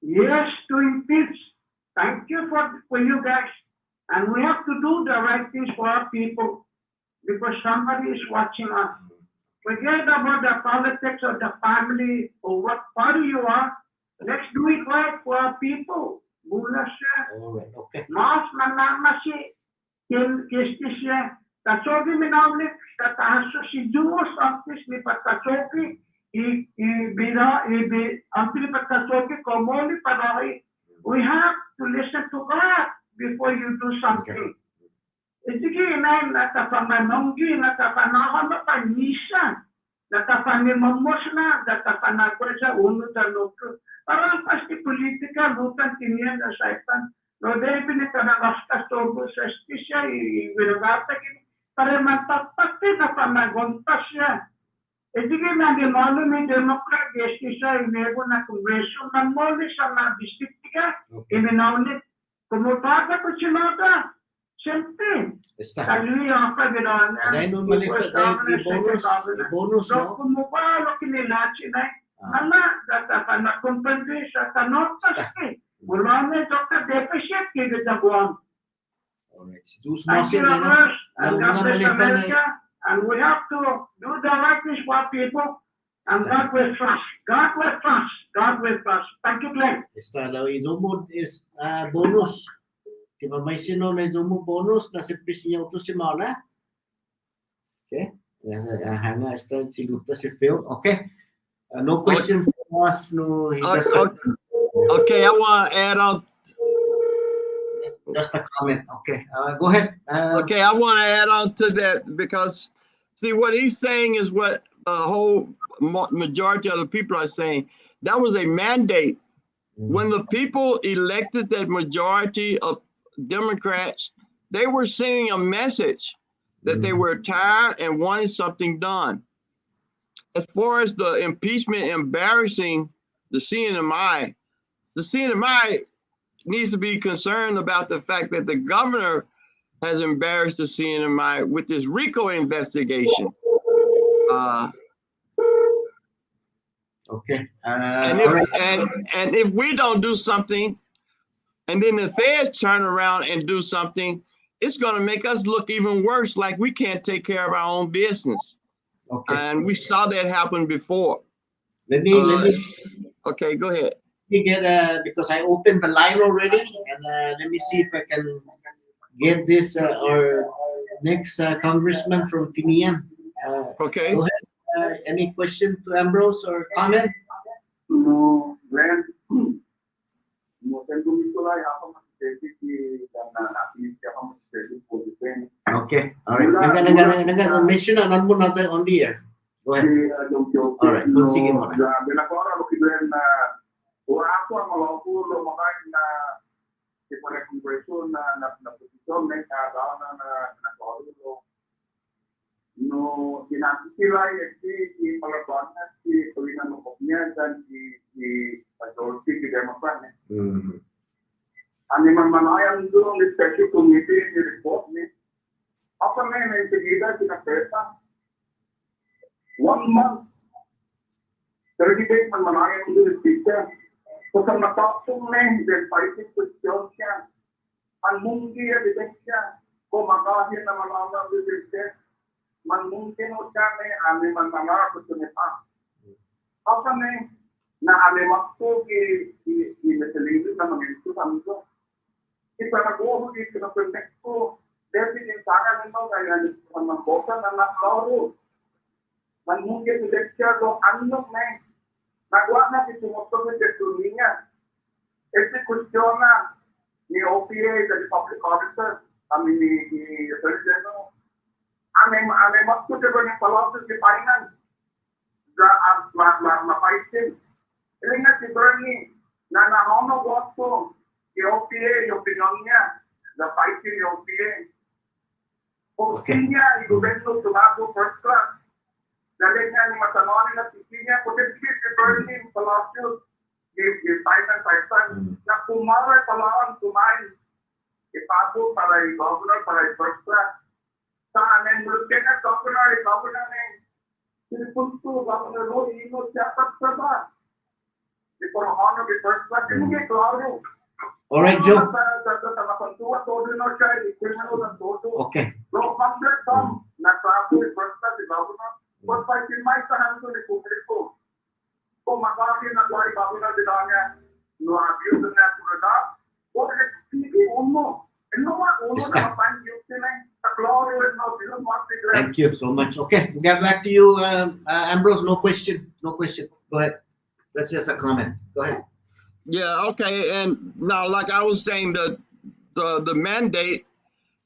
Yes to impeach. Thank you for you guys. And we have to do the right things for our people. Because somebody is watching us. Forget about the politics of the family or what party you are. Let's do it right for our people. Mula siya. All right. Okay. Mas manama si kisti siya. Tasogi minawlik. Tatahaso si Duos Office ni Patasogi. Ampili Patasogi komoli padahi. We have to listen to God before you do something. Sige na natapamanonggi, natapanahon na panisa, natapanimamos na, natapanagwa sa uno sa loko. Parang pasti politika, lutan tiniyan na saitan. No, dahil pinitanagastas togo sa stisya, iwinagata kini. Para matapatin na panagontas siya. Sige na, di malo may Democrat, stisya, inego na kongreso, namoli sa mga distriktika, iminaulit. Kumutaga ko sinota. Siyempre, kali apa gano'n. Dahil nung malipat dahil bonus, no? Kung mukha, kinilachi na. Ama, datapan na kumpandi sa tanotas eh. Mula na ito ka deficit, kigitabuan. Alright, si Zeus Thank Mossy, you, Ambrose, and God bless America. And we have to do the right things for people. And God will trust. God will trust. God will trust. Thank you, Glenn. Esta daw inumod is bonus. Diba may sino na mo bonus na si Prisnya uto si Mala? Okay. Hanga esta si Luta si Phil. Okay. No question for us. No. Okay, I want to add on. Just a comment. Okay. Go ahead. Okay, I want to add on to that because see what he's saying is what the whole majority of the people are saying. That was a mandate. When the people elected that majority of Democrats, they were sending a message that they were tired and wanted something done. As far as the impeachment embarrassing the CNMI needs to be concerned about the fact that the governor has embarrassed the CNMI with this RICO investigation. Okay. And All if right. and if we don't do something, and then the feds turn around and do something, it's going to make us look even worse, like we can't take care of our own business. Okay. And we saw that happen before. Let me Okay, go ahead. get because I opened the line already, and let me see if I can get this our next congressman from Tinian. Okay. Go ahead. Any question to Ambrose or comment? No, Glenn, no tengo visto la hapa masisi ki na napi siya kung masisi po depend. Okay. All right. Mention anan mo na on the air. Go ahead. All right. Sige mo na. Binakora lo kibren na o ako ang malapo lo makay na si para kongreso na posisyon na na kodo no sinasisira si Palabanas si Polina Mokopnya dan si Majority di Democrat. Ani manayang doon ni special committee ni report ni apa na enseguida sinapesa 1 month 30 days manayang doon ni speaker so sa matapong na then fighting question siya ang mungki ya deteksya ko makahir na malama deteksya man mungkin kami ame manana kutunita apa ne na ame makto ki meselini na magistu samito kita nago di kita penekko desi din sana nito kaya man bosa na naklauro man mungkin deteksya do anno ne nagwa na si sumoto de dunia ese cuestiona ni OPA the public auditor kami ni president ame waktu dia punya philosophy di finance mapaisin ini na si Bernie na nahono waktu di OPA yung opinionnya na fighting yung OPA posisinya di gobierno tumago first class dahil nga ni matanoni na sisinya potensi si Bernie philosophy di finance na kumara palaan kumain ipapo para i-governor para i-first class saan ang mulutyan na governor na sinipunto governor mo ino siyapat sa ba di porohono di first class di mo kayo klaro all right Joe sa mapantuwa todo na siya di criminal na todo okay no hundred tom na klaro di first class di governor but pa may tahan to ni publiko kung makakit na kuwari governor di danya no abuse na kurada o sige uno Thank you so much. Okay, we'll get back to you, Ambrose. No question. Go ahead. That's just a comment. Go ahead. Yeah, okay. And now, like I was saying, the mandate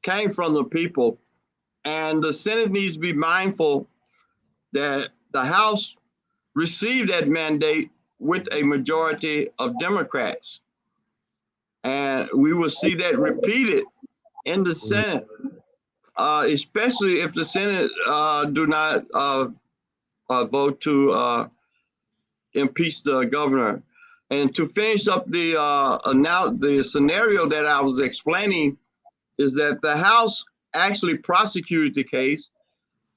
came from the people, and the Senate needs to be mindful that the House received that mandate with a majority of Democrats. And we will see that repeated in the Senate, especially if the Senate do not vote to impeach the governor. And to finish up the scenario that I was explaining is that the House actually prosecuted the case.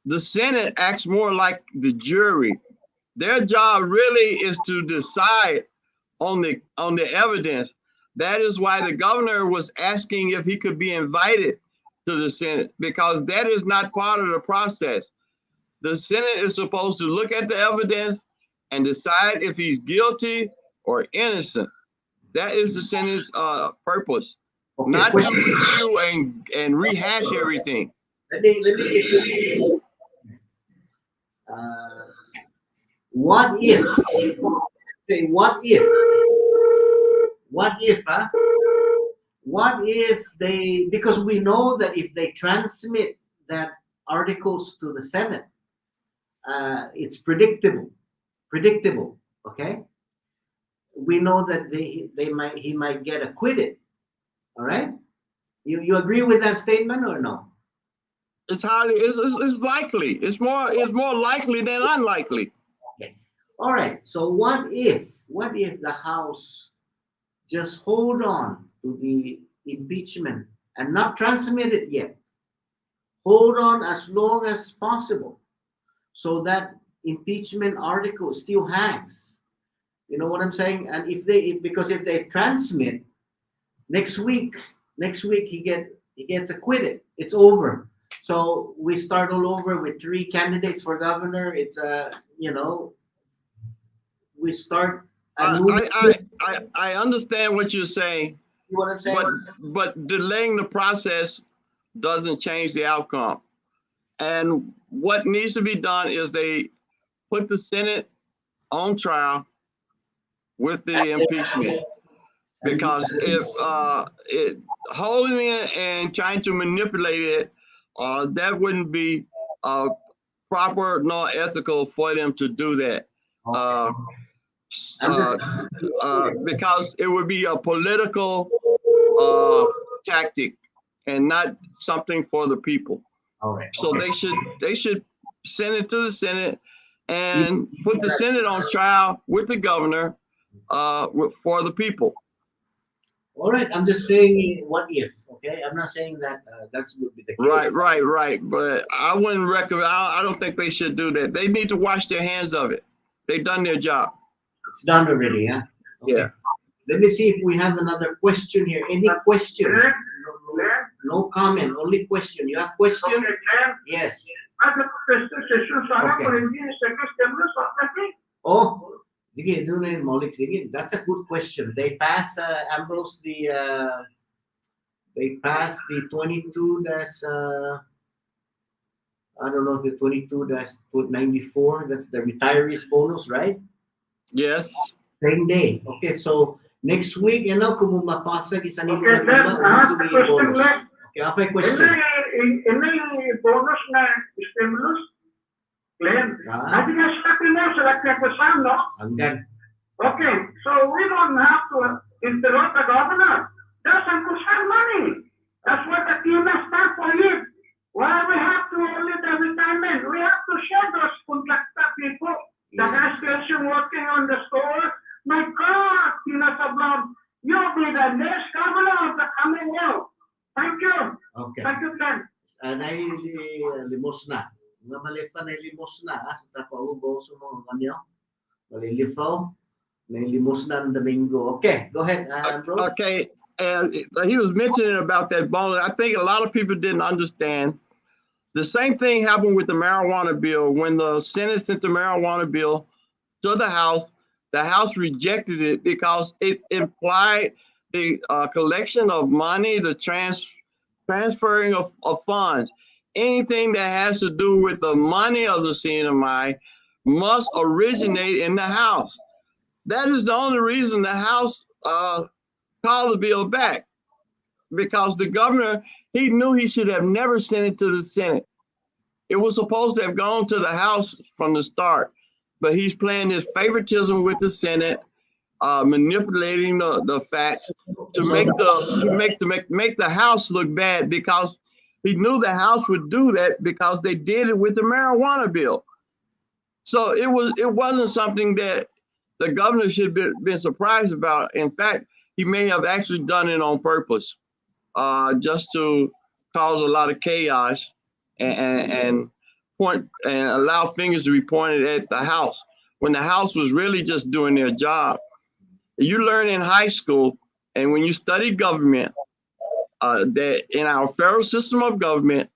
The Senate acts more like the jury. Their job really is to decide on the evidence. That is why the governor was asking if he could be invited to the Senate, because that is not part of the process. The Senate is supposed to look at the evidence and decide if he's guilty or innocent. That is the Senate's purpose, Okay, not to question. review and rehash everything. Let me what if? Say what if? What if they, because we know that if they transmit that articles to the Senate, it's predictable, okay? We know that he might get acquitted, all right? You agree with that statement or no? It's likely. It's more likely than unlikely. Okay. All right. So what if the House just hold on to the impeachment and not transmit it yet? Hold on as long as possible. so that impeachment article still hangs. You know what I'm saying? And if they transmit next week he gets acquitted. It's over. So we start all over with 3 candidates for governor. It's we start a new. I understand what you're saying, You know what I'm saying? but delaying the process doesn't change the outcome. And what needs to be done is they put the Senate on trial with the impeachment. Because if holding it and trying to manipulate it, that wouldn't be proper nor ethical for them to do that. Because it would be a political tactic and not something for the people. All right. So they should send it to the Senate and put the Senate on trial with the governor for the people. All right. I'm just saying what if. Okay. I'm not saying that that's would be the case. Right. But I wouldn't recommend. I don't think they should do that. They need to wash their hands of it. They've done their job. It's done already, yeah. Okay. Yeah. Let me see if we have another question here. Any question? No comment. Only question. You have question? Okay, Glenn. Yes. Ada session sana Okay. per hindi second stimulus apa? Oh, sige, doon na yun, Maulik. Sige, that's a good question. They passed, Ambrose, they passed the 22 I don't know, the 22-94. That's the retirees bonus, right? Yes. Same day. Okay, so next week, kung mapasag isa nito Okay, Glenn. The question, Glenn. Okay, okay, question. Ini bonus na stimulus, Glenn. Adi nga sa Pilipinas, sa Lakyapasan, no? Hanggang. Okay, so we don't have to interrupt the governor. That's Uncle money. That's what the TMS stand for it. Why we have to only the retirement? We have to share those contractor people. The gas station working on the store. My God, Tina Sablon, you'll be the next governor of the coming world. Thank you. Okay. Thank you, Glenn. Limosna. Nga malipa na limosna. Sa paubo sa mga kanyo. Malilipaw. May limosna ng Domingo. Okay, go ahead, Bro. Okay. And he was mentioning about that bonus. I think a lot of people didn't understand. The same thing happened with the marijuana bill. When the Senate sent the marijuana bill to the House rejected it because it implied the collection of money, the transferring of funds. Anything that has to do with the money of the CNMI must originate in the House. That is the only reason the House called the bill back, because the governor, he knew he should have never sent it to the Senate. It was supposed to have gone to the House from the start, but he's playing his favoritism with the Senate, manipulating the facts to make the House look bad, because he knew the House would do that because they did it with the marijuana bill. So it wasn't something that the governor should have been surprised about. In fact, he may have actually done it on purpose, just to cause a lot of chaos and point and allow fingers to be pointed at the House when the House was really just doing their job. You learn in high school and when you study government that in our federal system of government,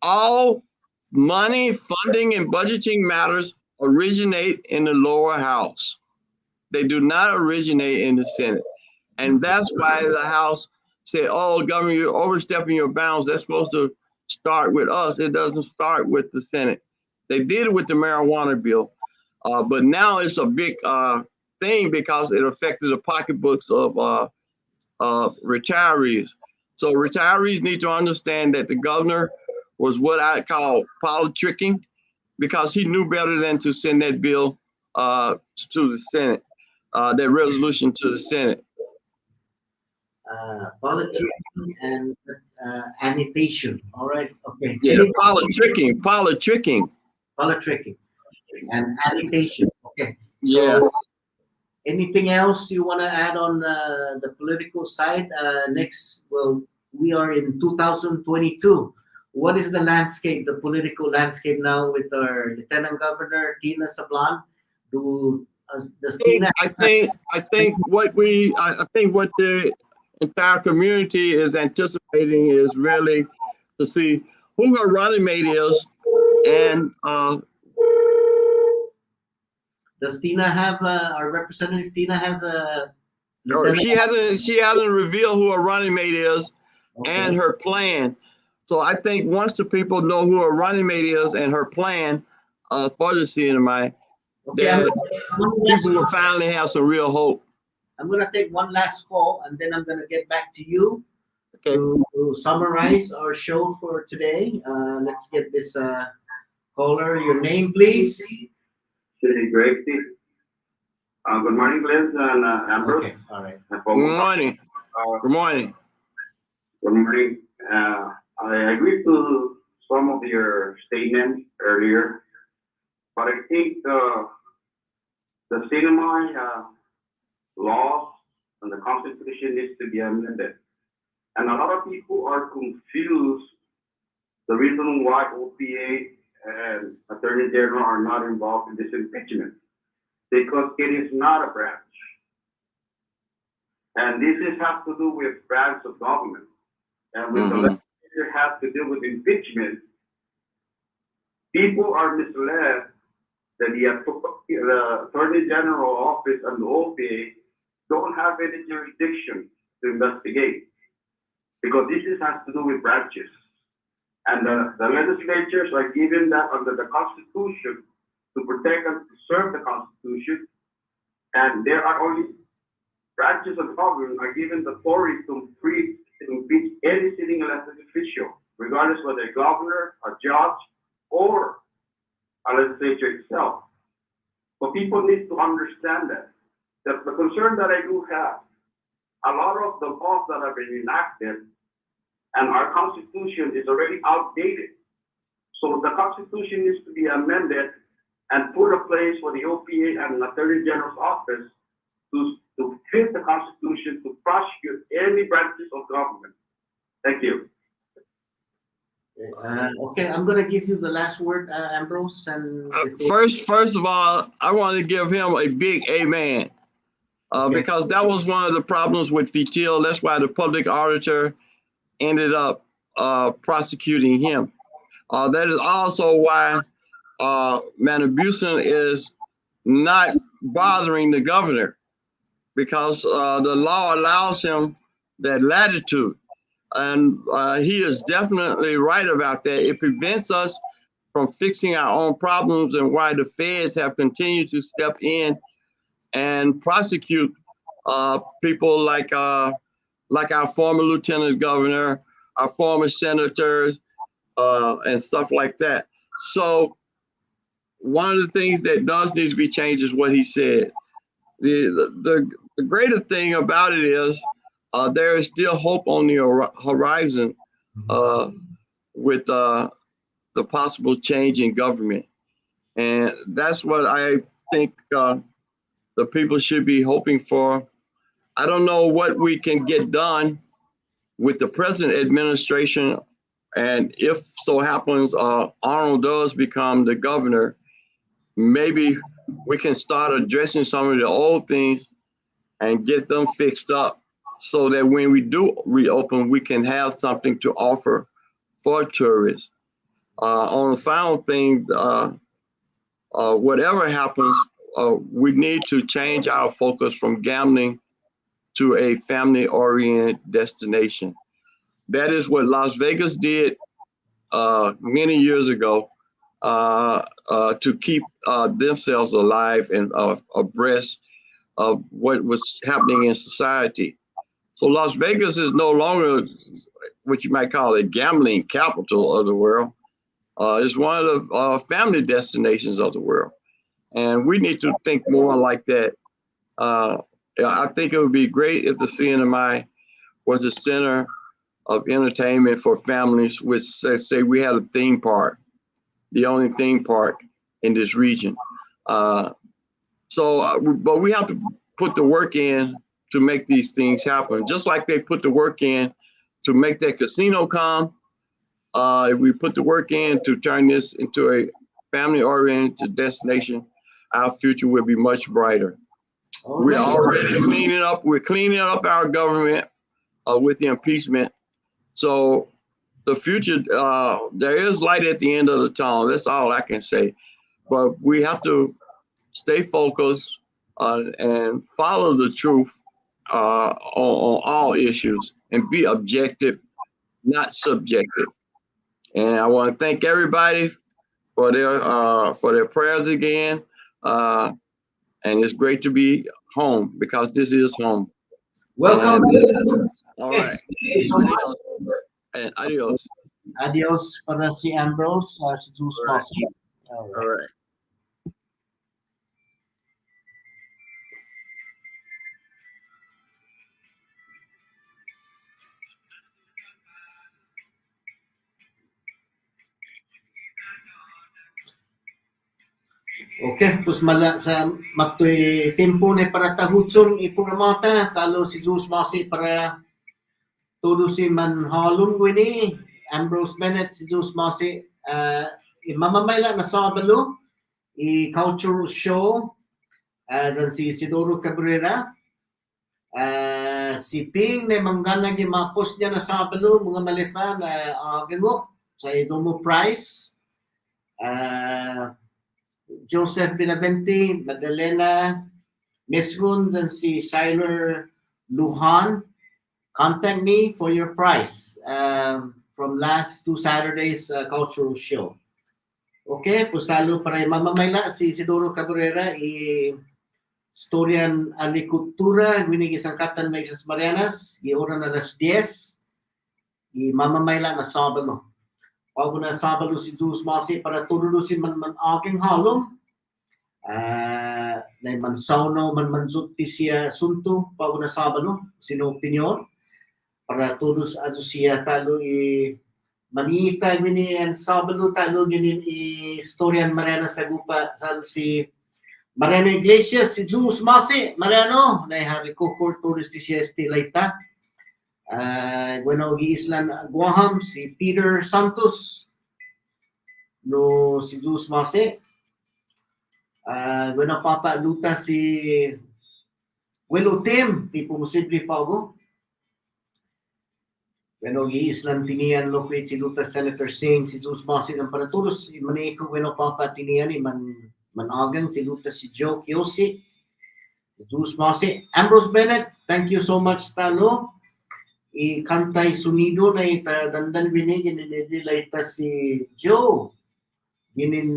all money, funding, and budgeting matters originate in the lower house. They do not originate in the Senate. And that's why the House said, oh, government, you're overstepping your bounds. That's supposed to start with us. It doesn't start with the Senate. They did it with the marijuana bill. But now it's a big thing because it affected the pocketbooks of retirees. So retirees need to understand that the governor was what I call politicking, because he knew better than to send that bill to the Senate, that resolution to the Senate. Politicking and annotation. All right. Okay. Yeah, politicking. Politicking and annotation. Okay. So, Yeah. anything else you want to add on the political side? Next, well, we are in 2022. what is the landscape, the political landscape now with our Lieutenant Governor Tina Sablan? Does Tina? I think what the entire community is anticipating is really to see who her running mate is, and Does Tina have our representative? Tina has a. or she hasn't revealed who her running mate is and her plan. So I think once the people know who her running mate is and her plan for the CNMI, Okay, people will finally have some real hope. I'm going to take one last call, and then I'm going to get back to you Okay. to summarize our show for today. Let's get this caller. Your name, please. City Gracie. Good morning, Liz and Ambrose. Okay, all right. Good morning. Good morning. Good morning. I agree to some of your statements earlier, but I think the CNMI laws and the Constitution needs to be amended. And a lot of people are confused the reason why OPA and Attorney General are not involved in this impeachment, because it is not a branch. And this has to do with branch of government. And with the legislature has to do with impeachment, people are misled that the Attorney General office and the OPA don't have any jurisdiction to investigate, because this has to do with branches. And the legislatures are given that under the Constitution to protect and to serve the Constitution. And there are only branches of government are given the authority to impeach any sitting elected official, regardless whether a governor, a judge, or a legislature itself. But people need to understand that the concern that I do have, a lot of the laws that have been enacted and our Constitution is already outdated. So the Constitution needs to be amended and put a place for the OPA and the Attorney General's office to fit the Constitution to prosecute any branches of government. Thank you. Okay, I'm going to give you the last word, Ambrose. And first of all, I want to give him a big amen, because that was one of the problems with Vitil. That's why the public auditor ended up prosecuting him. That is also why Manabusen is not bothering the governor, because the law allows him that latitude. And he is definitely right about that. It prevents us from fixing our own problems, and why the feds have continued to step in and prosecute people like our former lieutenant governor, our former senators, and stuff like that. So one of the things that does need to be changed is what he said. The greater thing about it is there is still hope on the horizon with the possible change in government. And that's what I think the people should be hoping for. I don't know what we can get done with the present administration. And if so happens Arnold does become the governor, maybe we can start addressing some of the old things and get them fixed up, so that when we do reopen, we can have something to offer for tourists. On the final thing, whatever happens, we need to change our focus from gambling to a family-oriented destination. That is what Las Vegas did many years ago to keep themselves alive and abreast of what was happening in society. So Las Vegas is no longer what you might call a gambling capital of the world. It's one of the family destinations of the world. And we need to think more like that. I think it would be great if the CNMI was the center of entertainment for families, which say we had a theme park, the only theme park in this region. But we have to put the work in to make these things happen, just like they put the work in to make that casino come. if we put the work in to turn this into a family-oriented destination, our future will be much brighter. We're already cleaning up. We're cleaning up our government with the impeachment. So the future, there is light at the end of the tunnel. That's all I can say. But we have to stay focused and follow the truth on all issues and be objective, not subjective. And I want to thank everybody for their prayers again. And it's great to be home because this is home. Welcome. All right. And adios. Adios para si Ambrose, si Jules Mossy. All right. Okay, terus mala sa matoy tempo ni para tahutson ipugramata talo si Jules Mossy para todo si manhalon gwini Ambrose Bennett si Jules Mossy mamamayla na Sabado cultural show dan si Isidoro Cabrera si Ping na manggana gi ma-post niya na Sabado mga malifa na gango sa Idomo Prize Joseph Binaventi, Magdalena Misgun, and si Siler Luhan. Contact me for your prize from last 2 Saturdays cultural show. Okay, pues talo para mamamayla si Isidoro Cabrera Historian Alicultura, ginigisangkatan na Islas Marianas, oras na alas 10, mamamayla na Sabado. Pag na Sabado si Jules Mossy para turusin man aking halom na man sauno man manzuti siya sunto pag na Sabado sino opinion para todos ato siya talo manita gini ang Sabado talo gini historian Marianas Agupa talo si Mariano Iglesias si Jules Mossy Mariano na hari ko tourist siya laita. Bueno, Islan Guaham, si Peter Santos, no si Jules Mossy. Bueno, Papa Luta si Willow Tim, di po posible pa ako. Bueno, Islan Tinian, Lokwit, si Luta Senator Singh, si Jules Mossy, ng para todos, maniko, bueno, Papa Tinian, managang, si Luta si Joe Kiosi, si Jules Mossy. Ambrose Bennett, thank you so much, talo. Kantay sunido na dandan binigyan ni Laita si Joe. Ginin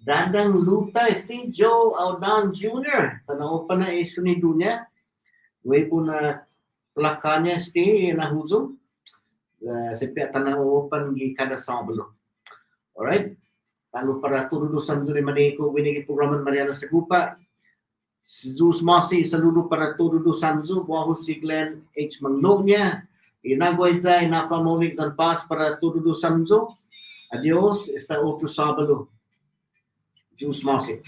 dadang luta si Joe Audan Jr. Tanaw pa na sunido niya. Way po na plaka niya na huzo. Sepi tanaw pa ng kada Sabado. Alright. Talo para turudusan doon maniko binigay programan Marianas Agupa. Si Jules Mossy, saludo para todo do Sanzo, buaho si Glenn H. Magnolia, inagway dyan, napamomig ng pas para todo do Sanzo. Adios, esta otro Sabado. Jules Mossy.